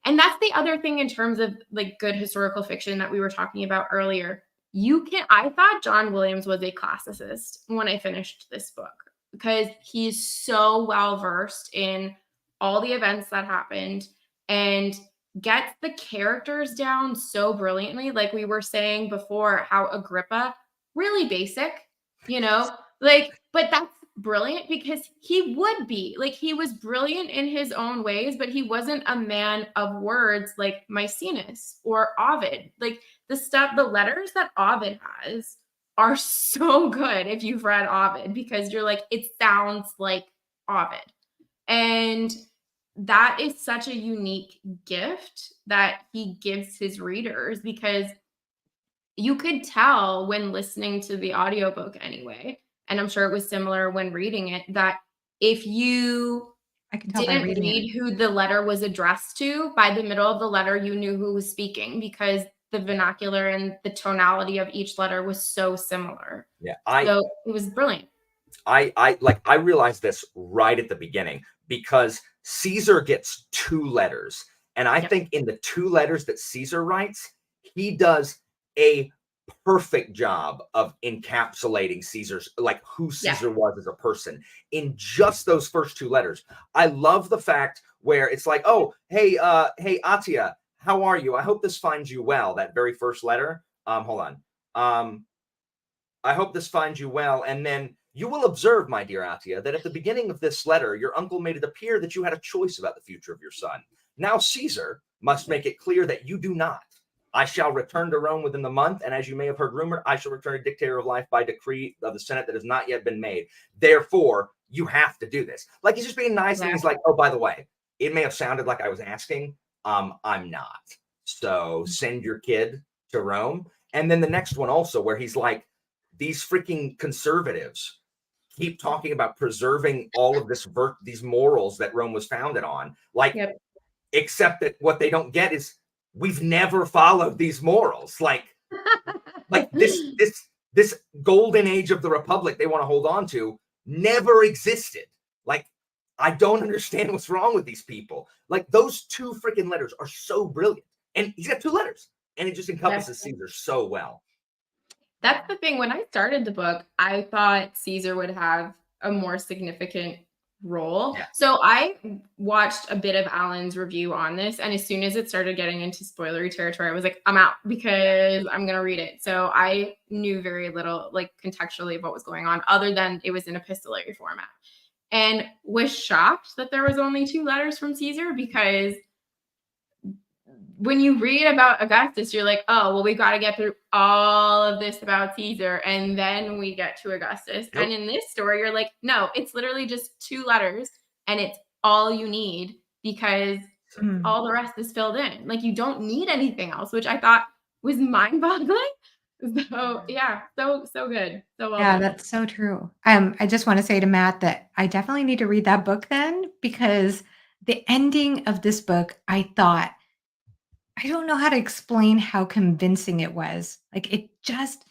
And that's the other thing in terms of like good historical fiction that we were talking about earlier. I thought John Williams was a classicist when I finished this book, because he's so well versed in all the events that happened and gets the characters down so brilliantly. Like we were saying before, how Agrippa, really basic, but that's brilliant because he would be like, he was brilliant in his own ways, but he wasn't a man of words like Maecenas or Ovid. Like, the letters that Ovid has are so good if you've read Ovid, because you're like, it sounds like Ovid. And that is such a unique gift that he gives his readers, because you could tell when listening to the audiobook anyway, and I'm sure it was similar when reading it, that if you I can tell by didn't reading read it. who the letter was addressed to, by the middle of the letter, you knew who was speaking, because the vernacular and the tonality of each letter was so similar. Yeah, So it was brilliant. I realized this right at the beginning, because Caesar gets 2 letters. And I think in the 2 letters that Caesar writes, he does a perfect job of encapsulating who Caesar was as a person in just those first 2 letters. I love the fact where it's like, oh, hey, Atia, how are you? I hope this finds you well. That very first letter. Hold on. I hope this finds you well. And then, you will observe, my dear Atia, that at the beginning of this letter, your uncle made it appear that you had a choice about the future of your son. Now Caesar must make it clear that you do not. I shall return to Rome within the month, and as you may have heard rumored, I shall return a dictator of life by decree of the Senate that has not yet been made. Therefore, you have to do this. Like, he's just being nice, and he's like, oh, by the way, it may have sounded like I was asking. I'm not. So send your kid to Rome. And then the next one also, where he's like, these freaking conservatives keep talking about preserving all of these morals that Rome was founded on. Like, except that what they don't get is we've never followed these morals. Like this golden age of the Republic they want to hold on to never existed. Like, I don't understand what's wrong with these people. Like, those 2 freaking letters are so brilliant. And he's got 2 letters. And it just encompasses Caesar so well. That's the thing. When I started the book, I thought Caesar would have a more significant role. Yeah. So I watched a bit of Alan's review on this, and as soon as it started getting into spoilery territory, I was like, I'm out, because I'm going to read it. So I knew very little, like, contextually of what was going on, other than it was in epistolary format, and was shocked that there was only 2 letters from Caesar, because when you read about Augustus, you're like, oh, well, we got to get through all of this about Caesar, and then we get to Augustus. Yep. And in this story, you're like, no, it's literally just 2 letters, and it's all you need, because all the rest is filled in. Like, you don't need anything else, which I thought was mind-boggling. So yeah, so good. So well done. That's so true. I just want to say to Matt that I definitely need to read that book then, because the ending of this book, I thought, I don't know how to explain how convincing it was. Like, it just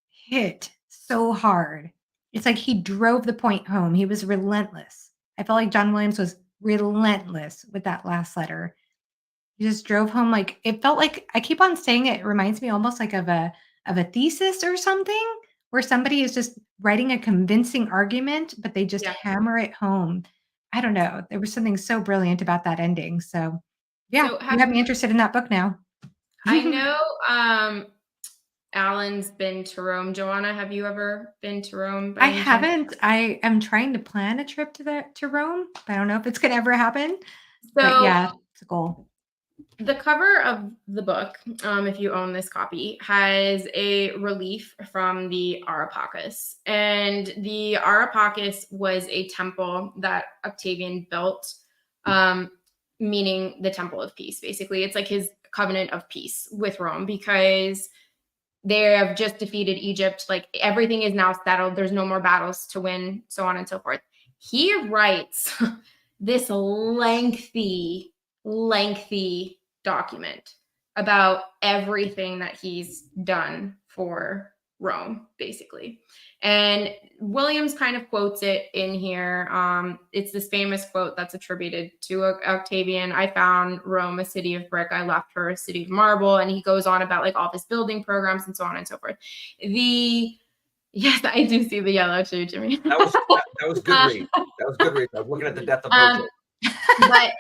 hit so hard. It's like he drove the point home. He was relentless. I felt like John Williams was relentless with that last letter. He just drove home, like, it felt like, I keep on saying it reminds me almost like of a thesis or something, where somebody is just writing a convincing argument, but they just hammer it home. I don't know. There was something so brilliant about that ending. So yeah, So you have me interested in that book now. I know Alan's been to Rome. Johanna, have you ever been to Rome? I haven't. I am trying to plan a trip to Rome, but I don't know if it's gonna ever happen. But yeah, it's a goal. The cover of the book, if you own this copy, has a relief from the Areopagus. And the Areopagus was a temple that Octavian built, meaning the Temple of Peace. Basically, it's like his covenant of peace with Rome, because they have just defeated Egypt. Like, everything is now settled. There's no more battles to win, so on and so forth. He writes this lengthy document about everything that he's done for Rome, basically. And Williams kind of quotes it in here. It's this famous quote that's attributed to Octavian. I found Rome a city of brick. I left her a city of marble. And he goes on about, like, all his building programs and so on and so forth. Yes, I do see the yellow too, Jimmy. That was good read. That was good read. I was looking at the death of Virgil. But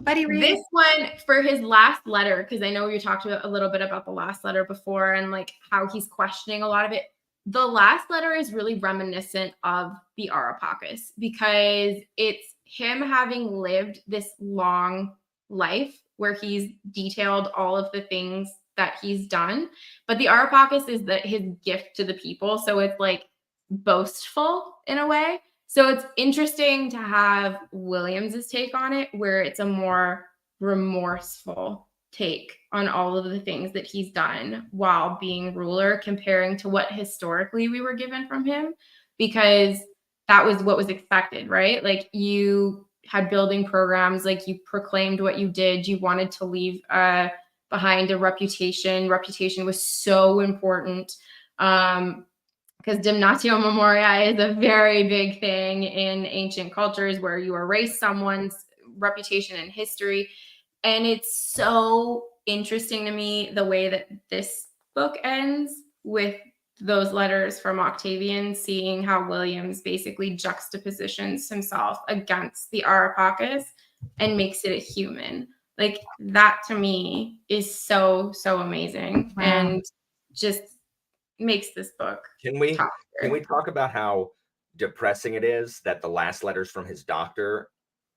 Buddy read. This one, for his last letter, because I know you talked a little bit about the last letter before, and like how he's questioning a lot of it. The last letter is really reminiscent of the Areopagus, because it's him having lived this long life where he's detailed all of the things that he's done. But the Areopagus is his gift to the people. So it's like boastful in a way. So it's interesting to have Williams's take on it, where it's a more remorseful take on all of the things that he's done while being ruler, comparing to what historically we were given from him, because that was what was expected, right? Like, you had building programs, like you proclaimed what you did, you wanted to leave behind a reputation. Reputation was so important. Because damnatio memoriae is a very big thing in ancient cultures, where you erase someone's reputation and history. And it's so interesting to me the way that this book ends with those letters from Octavian, seeing how Williams basically juxtapositions himself against the Areopagus and makes it a human. Like, that to me is so amazing. Wow. And just makes this book. Can we talk about how depressing it is that the last letter's from his doctor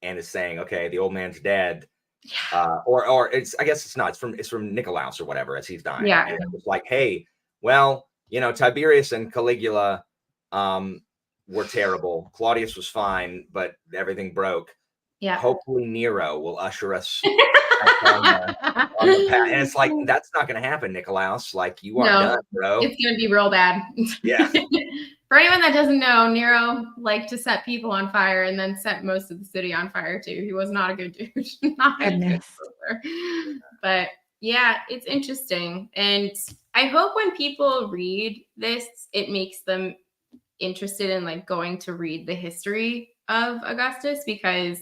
and is saying, okay, the old man's dead. Yeah. Or it's, I guess it's not, it's from Nicolaus or whatever, as he's dying. Yeah. And it's like, hey, well, Tiberius and Caligula were terrible. Claudius was fine, but everything broke. Yeah. Hopefully Nero will usher us on the path. And it's like, that's not going to happen, Nicolaus. Like, you are done, bro. It's going to be real bad. Yeah. For anyone that doesn't know, Nero liked to set people on fire and then set most of the city on fire too. He was not a good dude, not a good Goodness. ruler. But yeah, it's interesting. And I hope when people read this, it makes them interested in like going to read the history of Augustus, because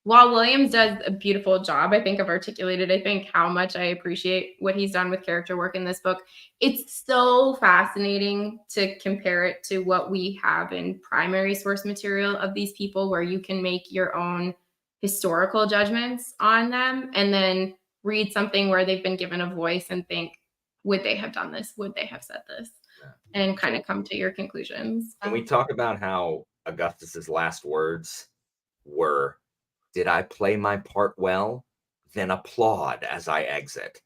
while Williams does a beautiful job, I think, of articulated, I think, how much I appreciate what he's done with character work in this book. It's so fascinating to compare it to what we have in primary source material of these people, where you can make your own historical judgments on them and then read something where they've been given a voice and think, would they have done this? Would they have said this? And kind of come to your conclusions. Can we talk about how Augustus's last words were, "Did I play my part well? Then applaud as I exit."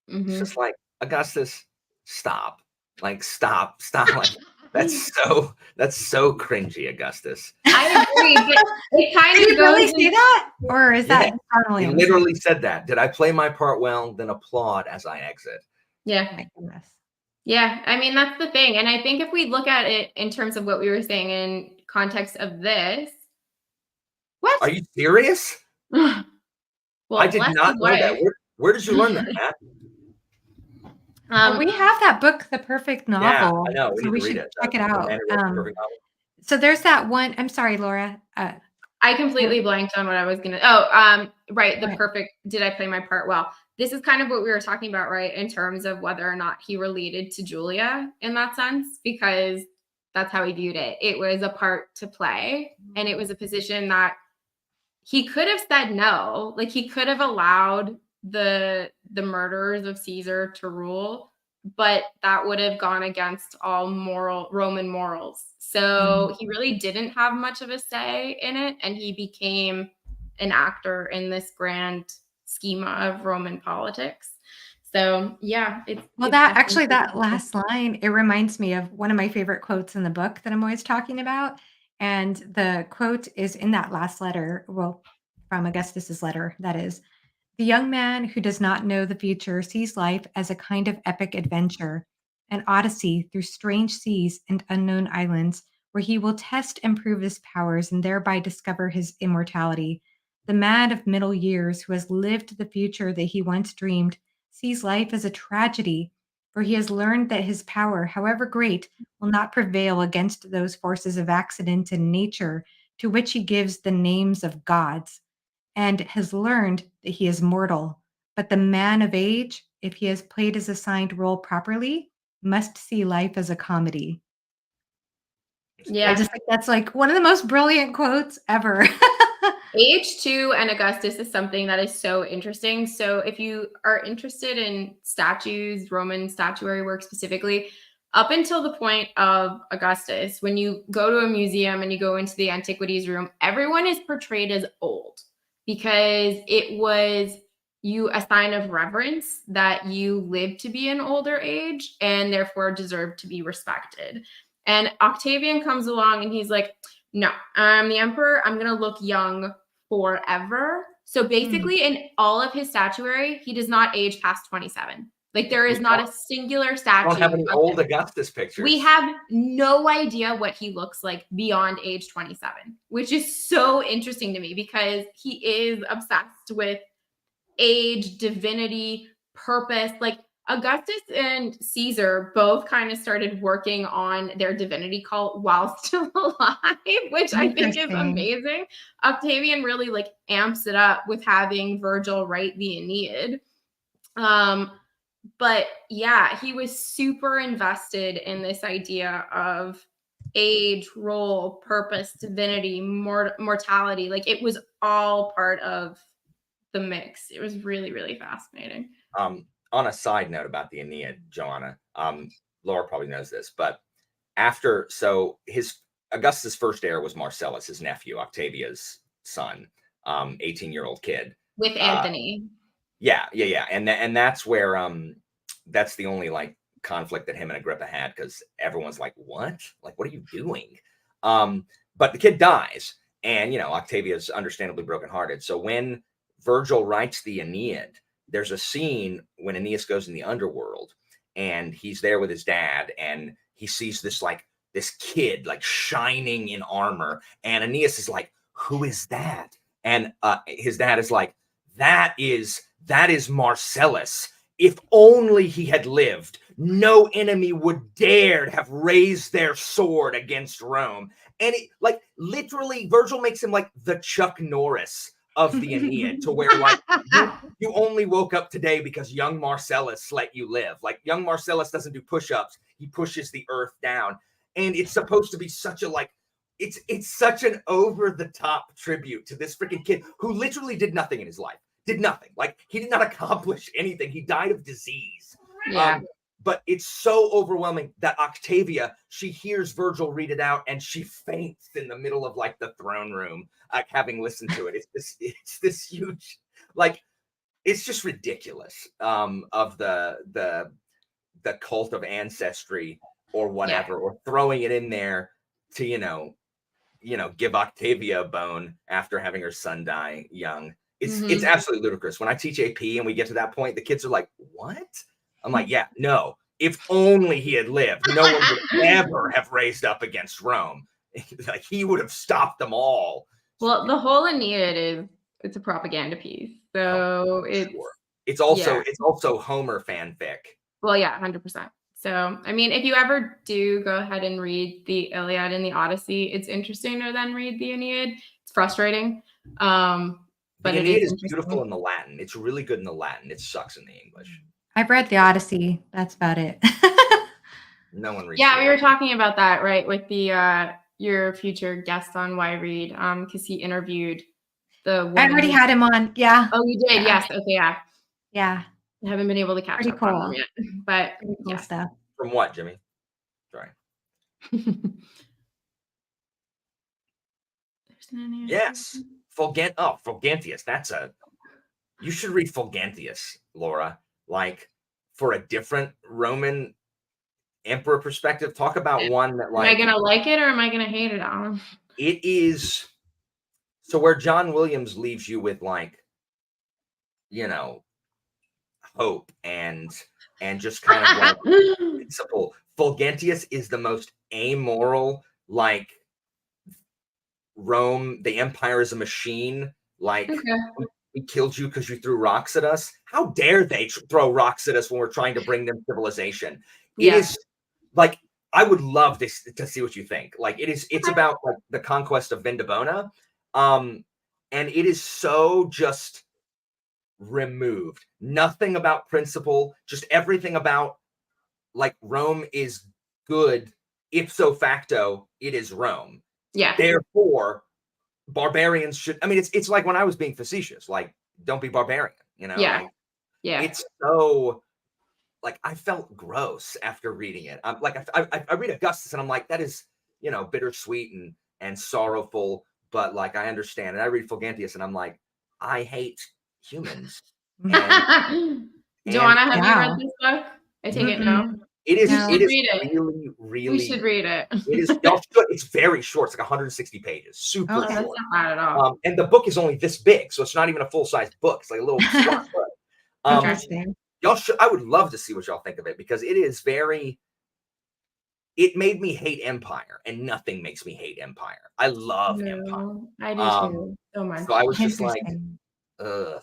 It's just like, Augustus, stop. Like, stop. Like, that's so cringy, Augustus. I agree, but it kind Did of he goes really say that? Or is that John He Williams? literally said that. Did I play my part well? Then applaud as I exit. Yeah. My goodness. Yeah. I mean, that's the thing. And I think if we look at it in terms of what we were saying in context of this, what? Are you serious? Well, I did Leslie's not know that. wife. Where did you learn that, Matt? We have that book, The Perfect Novel. Yeah, I know. We So need we to read should it. check it The out. Man Who Wrote the Perfect Novel. So there's that one. I'm sorry, Laura. I completely blanked on what I was gonna. Oh, right. The Right. perfect. Did I play my part well? This is kind of what we were talking about, right? In terms of whether or not he related to Julia in that sense, because that's how he viewed it. It was a part to play, and it was a position that he could have said no. Like, he could have allowed the murderers of Caesar to rule, but that would have gone against all Roman morals. So he really didn't have much of a say in it, and he became an actor in this grand schema of Roman politics. So yeah, Well, that last line, it reminds me of one of my favorite quotes in the book that I'm always talking about. And the quote is in that last letter, well, from Augustus's letter, that is. The young man who does not know the future sees life as a kind of epic adventure, an odyssey through strange seas and unknown islands, where he will test and prove his powers and thereby discover his immortality. The man of middle years who has lived the future that he once dreamed sees life as a tragedy, for he has learned that his power, however great, will not prevail against those forces of accident and nature to which he gives the names of gods, and has learned that he is mortal. But the man of age, if he has played his assigned role properly, must see life as a comedy. Yeah. I just think that's like one of the most brilliant quotes ever. Age 2 and Augustus is something that is so interesting. So if you are interested in statues, Roman statuary work specifically, up until the point of Augustus, when you go to a museum and you go into the antiquities room, everyone is portrayed as old, because it was a sign of reverence that you lived to be an older age and therefore deserved to be respected. And Octavian comes along and he's like, no, I'm the emperor. I'm going to look young forever. So basically, in all of his statuary, he does not age past 27. Like, there is not a singular statue. I don't have any old Augustus pictures. We have no idea what he looks like beyond age 27, which is so interesting to me, because he is obsessed with age, divinity, purpose. Like, Augustus and Caesar both kind of started working on their divinity cult while still alive, which I think is amazing. Octavian really like amps it up with having Virgil write the Aeneid. But yeah, he was super invested in this idea of age, role, purpose, divinity, mortality. Like, it was all part of the mix. It was really, really fascinating. On a side note about the Aeneid, Johanna, Laura probably knows this, but Augustus' first heir was Marcellus, his nephew, Octavia's son, 18-year-old kid. With Anthony. Yeah. And that's where, that's the only like conflict that him and Agrippa had, because everyone's like, what? Like, what are you doing? But the kid dies, and, Octavia's understandably brokenhearted. So when Virgil writes the Aeneid, there's a scene when Aeneas goes in the underworld and he's there with his dad, and he sees this like kid like shining in armor, and Aeneas is like, who is that? And his dad is like, that is Marcellus. If only he had lived, no enemy would dare have raised their sword against Rome. And it, like, literally, Virgil makes him like the Chuck Norris of the Aeneid, to where like you only woke up today because young Marcellus let you live. Like, young Marcellus doesn't do push-ups; he pushes the earth down. And it's supposed to be such a like, it's such an over-the-top tribute to this freaking kid who literally did nothing in his life. Did nothing. Like, he did not accomplish anything. He died of disease. Yeah. But it's so overwhelming that Octavia, she hears Virgil read it out and she faints in the middle of like the throne room, having listened to it. It's this huge, like, it's just ridiculous. Of the cult of ancestry or whatever, or throwing it in there to give Octavia a bone after having her son die young. It's absolutely ludicrous. When I teach AP and we get to that point, the kids are like, "What?" I'm like, "Yeah, no. If only he had lived, no one would ever have raised up against Rome. Like, he would have stopped them all." Well, the whole Aeneid it's a propaganda piece, so it's also Homer fanfic. Well, yeah, 100%. So, I mean, if you ever do go ahead and read the Iliad and the Odyssey, it's interesting to then read the Aeneid. It's frustrating. But the Aeneid is beautiful in the Latin. It's really good in the Latin. It sucks in the English. I've read the Odyssey. That's about it. No one reads. Yeah, we were talking about that, right, with the your future guest on Why Read, because he interviewed the woman. I already had him on. Yeah. Oh, you did? Yeah. Yes. Okay. Yeah. Yeah. I haven't been able to catch up on them yet, but pretty cool stuff. From what, Jimmy? Sorry. Yes. Fulgentius. You should read Fulgentius, Laura. Like, for a different Roman emperor perspective, talk about one that, like, am I gonna like it or am I gonna hate it, Alan? It is. So where John Williams leaves you with, like, hope and just kind of like principle, Fulgentius is the most amoral, like, Rome, the empire is a machine, like, we killed you because you threw rocks at us. How dare they throw rocks at us when we're trying to bring them civilization? It is like, I would love to see what you think. Like, it's about like the conquest of Vindobona, and it is so just removed. Nothing about principle, just everything about, like, Rome is good. Ipso facto, it is Rome. Yeah. Therefore, barbarians should. I mean, it's like when I was being facetious, like, don't be barbarian. Yeah. Like, yeah. It's so, like, I felt gross after reading it. I'm like, I read Augustus and I'm like, that is, bittersweet and sorrowful, but, like, I understand. And I read Fulgentius and I'm like, I hate humans. Johanna, have you read this book? I take it no. It is. No. It is read it. really, really. We should read it. It is. Y'all should. It's very short. It's like 160 pages. Super short. That's not bad at all. And the book is only this big, so it's not even a full-size book. It's like a little smart book. Interesting. Y'all should. I would love to see what y'all think of it, because it is very. It made me hate Empire, and nothing makes me hate Empire. I love Empire. I do too, so much. So I was just like, ugh.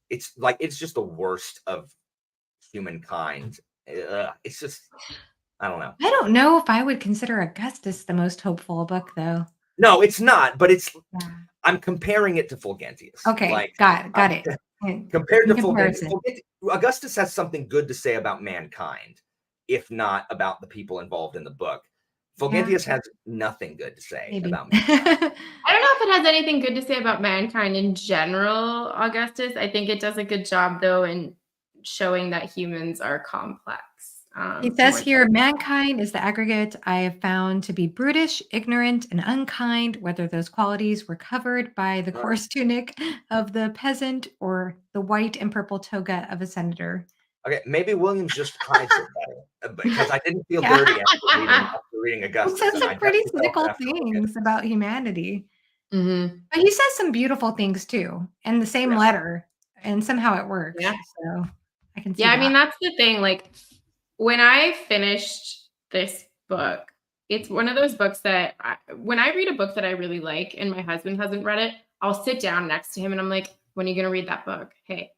It's just the worst of humankind. It's just, I don't know. I don't know if I would consider Augustus the most hopeful book, though. No, it's not. But it's. Yeah. I'm comparing it to Fulgentius. Okay, like, got it. Compared to Fulgentius, Augustus has something good to say about mankind, if not about the people involved in the book. Fulgentius has nothing good to say about mankind. I don't know if it has anything good to say about mankind in general, Augustus. I think it does a good job, though, in showing that humans are complex. It says here, mankind is the aggregate I have found to be brutish, ignorant, and unkind, whether those qualities were covered by the coarse tunic of the peasant or the white and purple toga of a senator. Okay, maybe Williams just hides it better, because I didn't feel dirty after reading Augustus. He says some pretty cynical things about humanity. Mm-hmm. But he says some beautiful things, too, in the same letter, and somehow it works. Yeah. So I can see that. I mean, that's the thing. Like, when I finished this book, It's one of those books that when I read a book that I really like and my husband hasn't read it, I'll sit down next to him and I'm like, when are you going to read that book? Hey,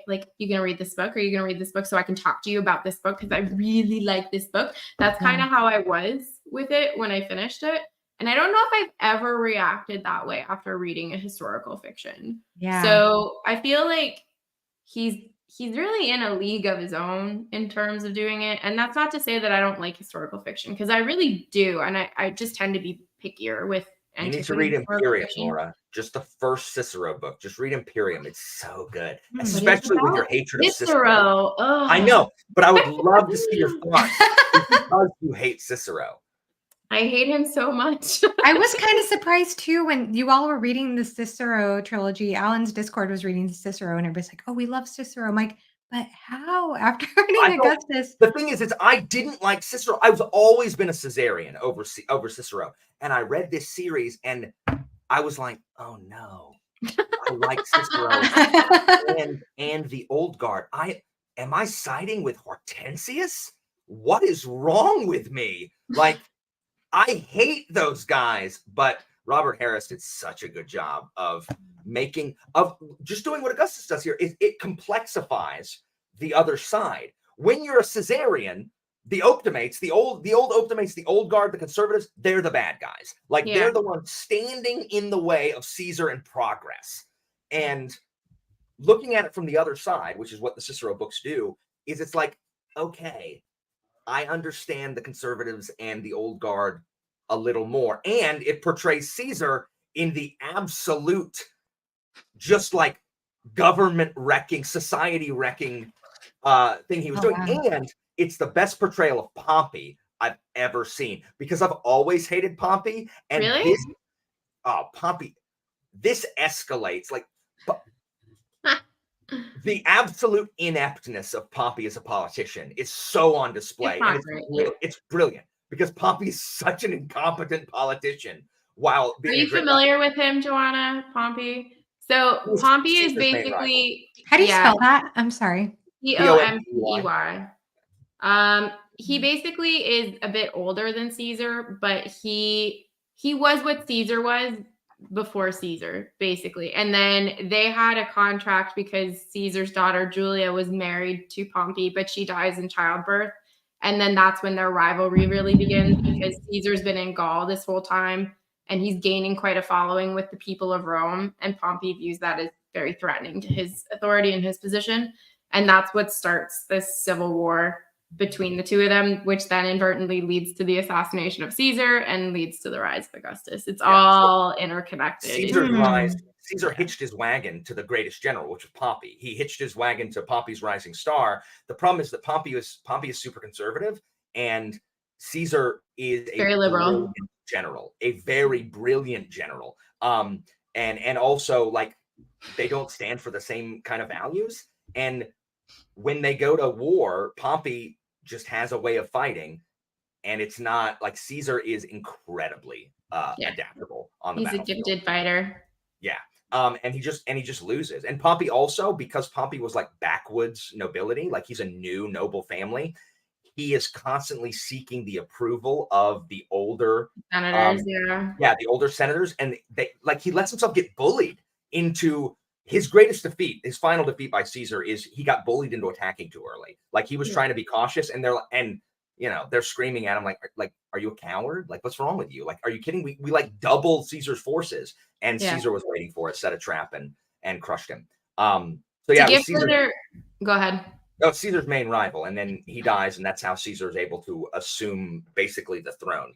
like, you going to read this book? Are you going to read this book so I can talk to you about this book? Because I really like this book. That's kind of how I was with it when I finished it. And I don't know if I've ever reacted that way after reading a historical fiction. Yeah. So I feel like he's really in a league of his own in terms of doing it. And that's not to say that I don't like historical fiction, because I really do. And I just tend to be pickier with You need to read Imperium, Laura. Just the first Cicero book. Just read Imperium. It's so good, especially with your hatred of Cicero. I know, but I would love to see your thoughts because you hate Cicero. I hate him so much. I was kind of surprised too when you all were reading the Cicero trilogy. Alan's Discord was reading Cicero, and everybody's like, "Oh, we love Cicero." I'm like, "But how?" After reading Augustus, the thing is, I didn't like Cicero. I've always been a Caesarian over Cicero, and I read this series, and I was like, "Oh no, I like Cicero and the Old Guard. Am I siding with Hortensius? What is wrong with me? Like." I hate those guys, but Robert Harris did such a good job of just doing what Augustus does here. It complexifies the other side. When you're a Caesarian, the Optimates, the old Optimates, the Old Guard, the conservatives, they're the bad guys. Like they're the ones standing in the way of Caesar and progress. And looking at it from the other side, which is what the Cicero books do, is it's like, okay, I understand the conservatives and the Old Guard a little more. And it portrays Caesar in the absolute, just like government wrecking, society wrecking thing he was doing. Wow. And it's the best portrayal of Pompey I've ever seen, because I've always hated Pompey. And really? Pompey, this escalates like the absolute ineptness of Pompey as a politician is so on display. It's brilliant because Pompey is such an incompetent politician. While being Are you familiar with him, Johanna? Pompey? So Pompey is basically, how do you spell that? I'm sorry. Pompey. He basically is a bit older than Caesar, but he was what Caesar was before Caesar, basically. And then they had a contract because Caesar's daughter Julia was married to Pompey, but she dies in childbirth. And then that's when their rivalry really begins, because Caesar's been in Gaul this whole time and he's gaining quite a following with the people of Rome. And Pompey views that as very threatening to his authority and his position. And that's what starts this civil war between the two of them, which then inadvertently leads to the assassination of Caesar and leads to the rise of Augustus. It's all interconnected. Caesar's rise. Caesar hitched his wagon to the greatest general, which was Pompey. He hitched his wagon to Pompey's rising star. The problem is that Pompey is super conservative, and Caesar is a very liberal general, a very brilliant general. And also, like, they don't stand for the same kind of values. And when they go to war, Pompey just has a way of fighting, and it's not like Caesar is incredibly adaptable on the battlefield. He's a gifted fighter. Yeah. And he just loses. And Pompey also, because Pompey was like backwoods nobility, like he's a new noble family, he is constantly seeking the approval of the older senators. The older senators, and he lets himself get bullied into his greatest defeat. His final defeat by Caesar is he got bullied into attacking too early. Like he was trying to be cautious, and they're screaming at him like, are you a coward? Like, what's wrong with you? Like, are you kidding? We like doubled Caesar's forces, and Caesar was waiting for it, set a trap and crushed him. Go ahead. Oh, Caesar's main rival, and then he dies, and that's how Caesar is able to assume basically the throne.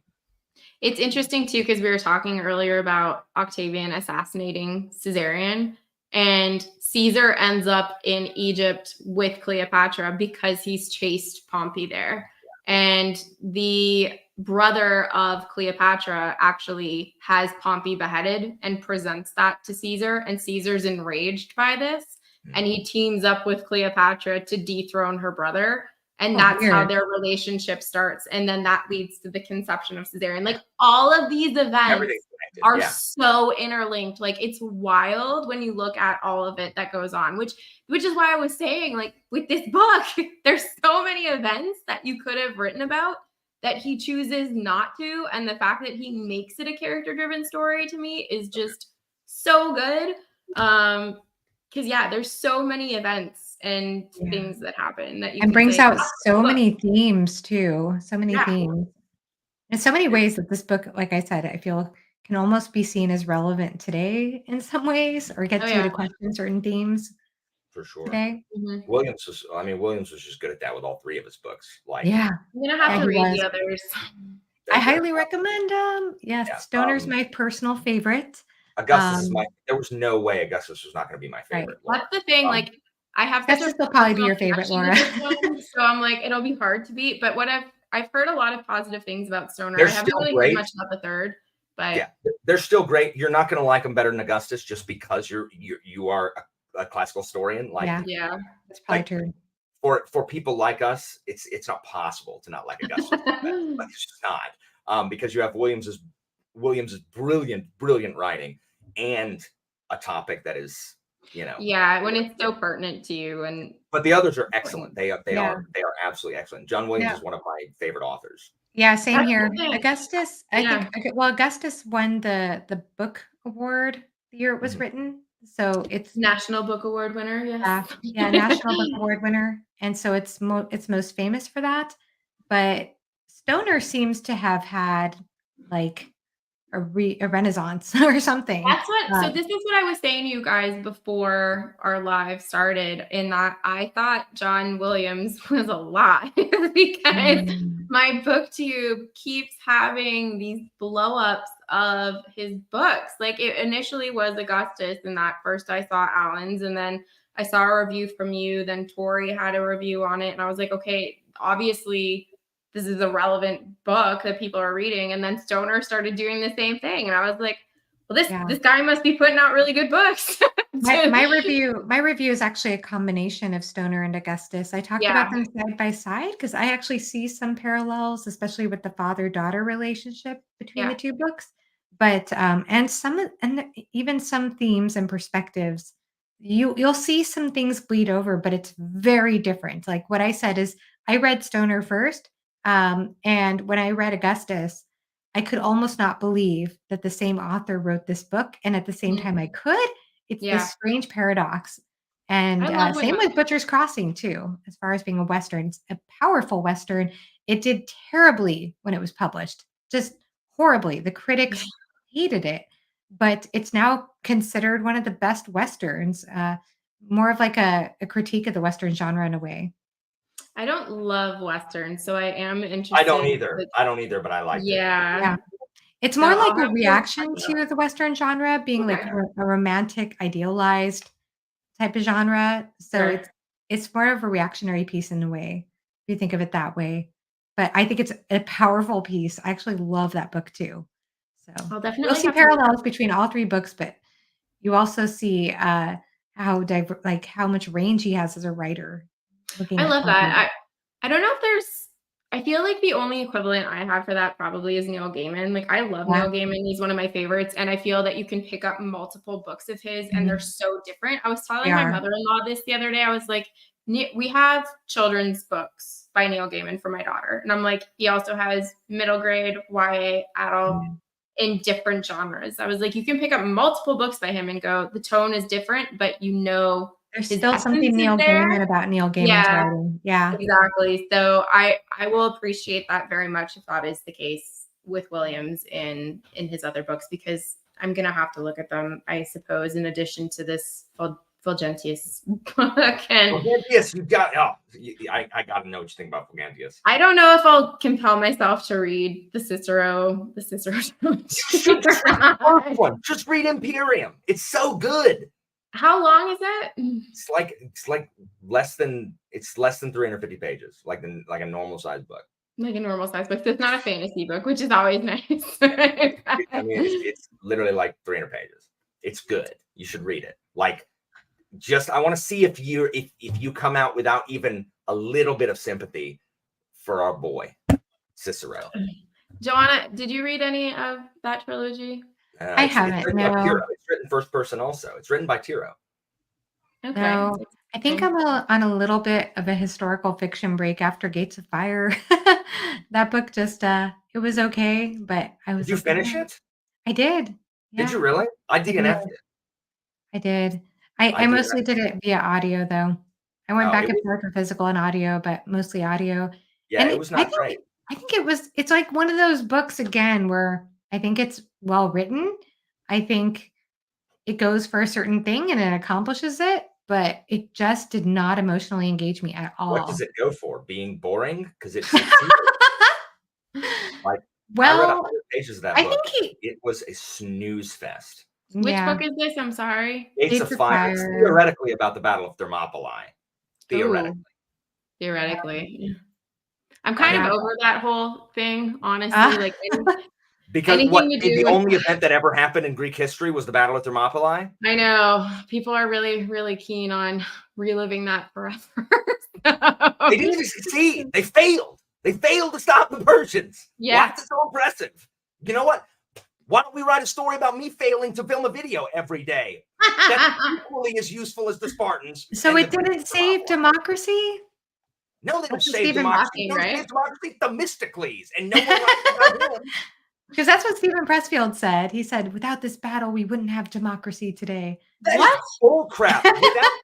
It's interesting too, because we were talking earlier about Octavian assassinating Caesarion, and Caesar ends up in Egypt with Cleopatra because he's chased Pompey there. And the brother of Cleopatra actually has Pompey beheaded and presents that to Caesar. And Caesar's enraged by this. And he teams up with Cleopatra to dethrone her brother. And that's how their relationship starts. And then that leads to the conception of Caesarion. Like, all of these events are so interlinked. Like, it's wild when you look at all of it that goes on, which is why I was saying, like, with this book, there's so many events that you could have written about that he chooses not to, and the fact that he makes it a character-driven story to me is just so good. Because yeah, there's so many events and things that happen that you And could brings say, out so look, many themes too, so many yeah, themes. In so many ways that this book, like I said, I feel can almost be seen as relevant today in some ways, or oh gets you yeah. to question certain themes For sure. today. Mhm. Williams was just good at that with all 3 of his books. Like, Yeah. I'm gonna have Yeah, to he read was. the others. I they're highly recommend yes, yeah. Stoner's my personal favorite. Augustus is there was no way Augustus was not going to be my Right. favorite, Laura. That's the thing. Um, Like, I have such a Augustus will probably be personal your favorite, connection Laura. to this one, so I'm like, it'll be hard to beat. But what I've heard a lot of positive things about Stoner. They're I haven't still really great. heard much about the third, but yeah, they're still great. You're not going to like them better than Augustus just because you are a classical historian. Like, yeah. That's probably like true. for people like us, it's not possible to not like Augustus. Like, it's just not, because you have Williams's brilliant writing and a topic that is, Yeah, when it's so pertinent to you, and but the others are excellent. They Yeah. are absolutely excellent. John Williams Yeah. is one of my favorite authors. Yeah, same that's here. the thing. Augustus, I Yeah. think well, Augustus won the book award the year it was Mhm. written. So it's National Book Award winner, yes. National Book Award winner. And so it's most famous for that. But Stoner seems to have had like a renaissance or something. That's what so Um, this is what I was saying to you guys before our live started, in that I thought John Williams was alive because mm, my booktube keeps having these blow-ups of his books. Like, it initially was Augustus, and that first I saw Alan's, and then I saw a review from you, then Tori had a review on it, and I was like, okay, obviously this is a relevant book that people are reading. And then Stoner started doing the same thing, and I was like, well, yeah. this guy must be putting out really good books. My review is actually a combination of Stoner and Augustus. I talked Yeah. about them side by side because I actually see some parallels, especially with the father-daughter relationship between the Yeah. two books. But even some themes and perspectives, you'll see some things bleed over, but it's very different. Like what I said is I read Stoner first, and when I read Augustus, I could almost not believe that the same author wrote this book, and at the same time I could. It's Yeah. this strange paradox. And I love when same with Butcher's Crossing too, as far as being a Western. It's a powerful Western. It did terribly when it was published, just horribly. The critics hated it, but it's now considered one of the best Westerns, more of like a critique of the Western genre in a way. I don't love Westerns, so I am interested. I don't either, but I liked it. Yeah. Yeah. It's So more I'll like a have to reaction check it out. to the Western genre being like Okay. a romantic, idealized type of genre. So Sure. it's more of a reactionary piece in a way, if you think of it that way. But I think it's a powerful piece. I actually love that book too. So I'll you'll definitely see have to read parallels between all 3 books, but you also see how much range he has as a writer, looking I at love something. that. I don't know if there's I feel like the only equivalent I have for that probably is Neil Gaiman. Like, I love Yeah. Neil Gaiman. He's one of my favorites, and I feel that you can pick up multiple books of his, and they're Mhm. so different. I was They telling my are. mother-in-law this the other day. I was like, we have children's books by Neil Gaiman for my daughter, and I'm like, he also has middle grade, YA, adult, Mhm. in different genres. I was like, you can pick up multiple books by him and go, the tone is different, but There's his still essence something is Neil there. Gaiman about Neil Gaiman's Yeah. writing. Yeah. Exactly. So I will appreciate that very much if that is the case with Williams in his other books, because I'm gonna have to look at them, I suppose, in addition to this Fulgentius book. And Fulgentius, I got to know what you think about Fulgentius. I don't know if I'll compel myself to read the Cicero. First one, just read Imperium. It's so good. How long is it? It's like less than 350 pages, like a normal size book. Like a normal size book. So it's not a fantasy book, which is always nice. I mean, it's literally like 300 pages. It's good. You should read it. Like, I want to see if you come out without even a little bit of sympathy for our boy Cicero. Johanna, did you read any of that trilogy? I haven't. It's written by No. Tiro. It's written first person also. It's written by Tiro. Okay. No. I think I'm on a little bit of a historical fiction break after Gates of Fire. That book just, it was okay, but I Did was you like, finish it? I did. Did Yeah, you really? I I did. DNF'd it. I did. I I mostly DNF'd did it via audio, though. I went Oh, back it and was forth for physical and audio, but mostly audio. yeah, And it was not great. I think it's like one of those books again where I think it's well written. I think it goes for a certain thing and it accomplishes it, but it just did not emotionally engage me at What does all. it go for? Being boring? 'Cause it seems like I read Well, 100 pages of that I book. think he It was a snooze fest. Which yeah, book is this? I'm sorry. Gates Gates of of Fire. It's Fire. theoretically about the Battle of Thermopylae. Ooh, Theoretically. Yeah, theoretically. I'm I kind of yeah. over that whole thing, honestly. Ah. Like Because anything what to the do with only event that ever happened in Greek history was the Battle of Thermopylae? I know people are really, really keen on reliving that forever. They So, didn't even succeed. They failed. They failed to stop the Persians. Why yeah. is it so impressive? You know what? Why don't we write a story about me failing to film a video every day? That's equally as useful as the Spartans So and the it Greeks didn't of save Thermopylae. democracy? No, they don't That's the save Stephen democracy. Hawking, You know who right? saves democracy? Themistocles. And no one writes about him. Because that's what Stephen Pressfield said. He said, "Without this battle, we wouldn't have democracy today." That is What? bull crap. Without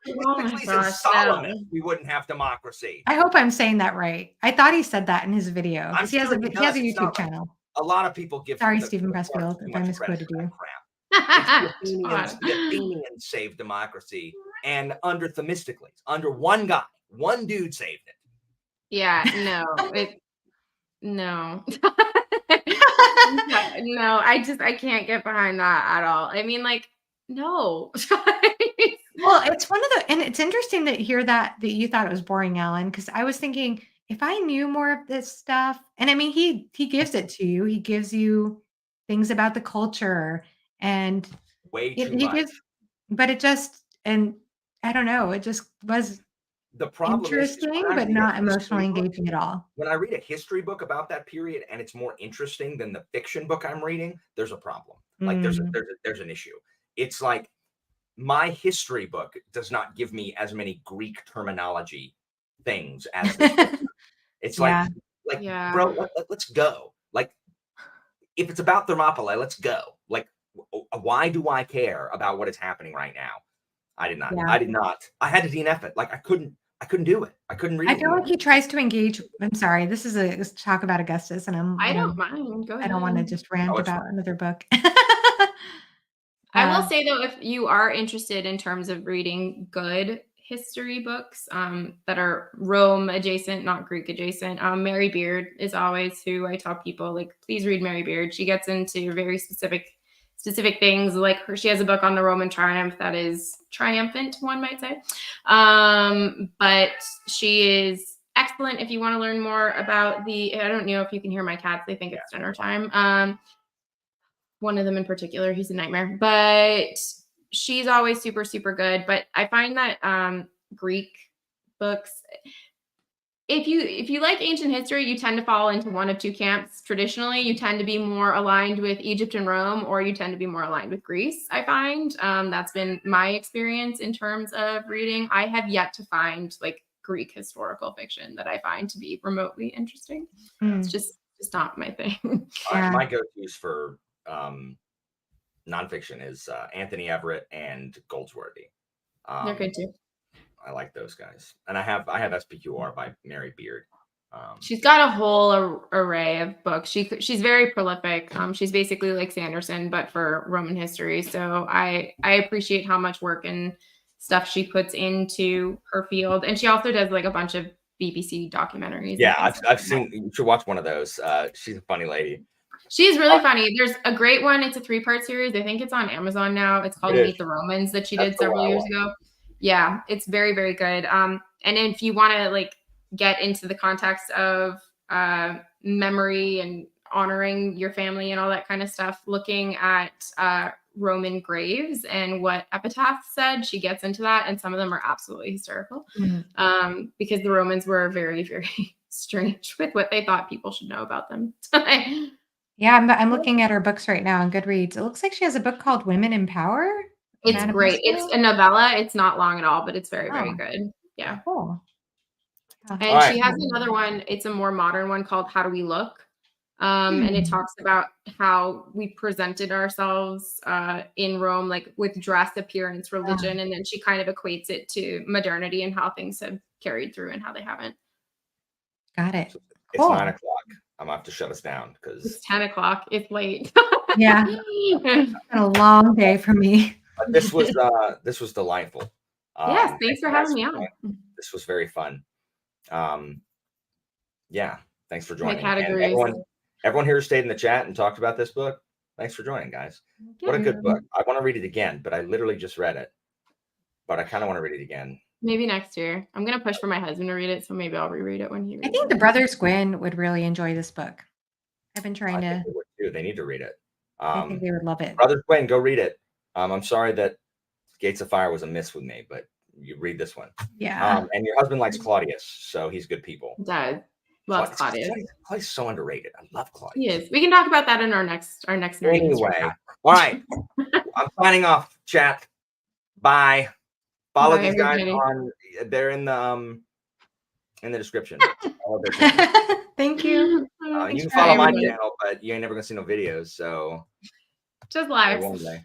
Oh my Themistocles and gosh, no. Solomon, we wouldn't have democracy. I hope I'm saying that right. I thought he said that in his video I'm because sure he he has does. a It's YouTube not like channel. a lot of people give Sorry, the Stephen Spartans Pressfield, too if I much credit misquoted for that you. crap. It's God. the Athenians saved democracy, and under Themistocles, under one guy, one dude saved it. Yeah, no. No, I can't get behind that at all. I mean, like, no. Well, it's one of the and it's interesting to hear that you thought it was boring, Alan, because I was thinking if I knew more of this stuff, and I mean, he gives it to you. He gives you things about the culture, and Way too he much. gives, but it just and I don't know, it just was The problem is interesting, when I but read a not history emotionally book, engaging at all. when I read a history book about that period and it's more interesting than the fiction book I'm reading, there's a problem. Like Mm. there's an issue. It's like my history book does not give me as many Greek terminology things as this book. It's Yeah. like Yeah. bro, let's go. Like if it's about Thermopylae, let's go. Like why do I care about what is happening right now? I did not. Yeah. I did not. I had to DNF it. Like I couldn't do it. I couldn't read I it feel like anymore. he tries to engage I'm sorry, this talk about Augustus, and I don't mind. Go I don't wanna ahead. just rant Oh, it's about fine. another book. I will Uh, say though, if you are interested in terms of reading good history books that are Rome adjacent, not Greek adjacent, Mary Beard is always who I tell people like, please read Mary Beard. She gets into very specific things. Like she has a book on the Roman triumph that is triumphant, one might say. But she is excellent if you want to learn more about I don't know if you can hear my cats. They think it's dinner time. One of them in particular, he's a nightmare, but she's always super, super good. But I find that Greek books, if you like ancient history, you tend to fall into one of two camps. Traditionally, you tend to be more aligned with Egypt and Rome, or you tend to be more aligned with Greece. I find that's been my experience in terms of reading. I have yet to find like Greek historical fiction that I find to be remotely interesting. It's just not my thing. Yeah. My go-tos for nonfiction is Anthony Everett and Goldsworthy. They're good too. I like those guys, and I have SPQR by Mary Beard. She's got a whole array of books. She's very prolific. She's basically like Sanderson, but for Roman history. So I appreciate how much work and stuff she puts into her field, and she also does like a bunch of BBC documentaries. Yeah, I've seen. You should watch one of those. She's a funny lady. She's really funny. There's a great one. It's a 3-part series. I think it's on Amazon now. It's called Meet the Romans that she did several years ago. Yeah, it's very, very good. And if you want to like get into the context of memory and honoring your family and all that kind of stuff, looking at Roman graves and what epitaphs said, she gets into that. And some of them are absolutely hysterical because the Romans were very, very strange with what they thought people should know about them. Yeah, I'm looking at her books right now on Goodreads. It looks like she has a book called Women in Power. It's Madame great. Bosco? It's a novella. It's not long at all, but it's very, very Oh. good. Yeah. Cool. And Alright. she has another one. It's a more modern one called How Do We Look? And it Hmm. talks about how we presented ourselves in Rome, like with dress, appearance, religion, and then she kind of equates it to modernity and how things have carried through and how they haven't. Got it. It's Cool. 9 o'clock. I'm gonna have to shut us down because It's 10 o'clock. It's late. Yeah. It's been a long day for me. this was delightful. Yes, thanks for you guys having me for on. joining. This was very fun. Yeah, thanks for My joining. And categories. everyone here stayed in the chat and talked about this book. Thanks for joining, guys. What a good book. I want to read it again, but I literally just read it. But I kind of want to read it again. Maybe next year. I'm gonna push for my husband to read it, so maybe I'll reread it when he reads I think the brothers Gwynn would really enjoy this book. I've been I trying think to. they would too. They need to read it. I think they would love it. Brothers Wayne, go read it. I'm sorry that Gates of Fire was a miss with me, but you read this one. Yeah. And your husband likes Claudius, so he's good people. it. Does. Loves Claudius. Claudius is so underrated. I love Claudius. He is. We can talk about that in our next nerdy history Anyway, talk. all right. I'm signing off, chat. Bye. Follow Bye, these guys everybody. on. They're in the description. Follow their channels. Thank you. You can for follow my everybody. channel, but you ain't never gonna see no videos. So Just maybe lives. one day.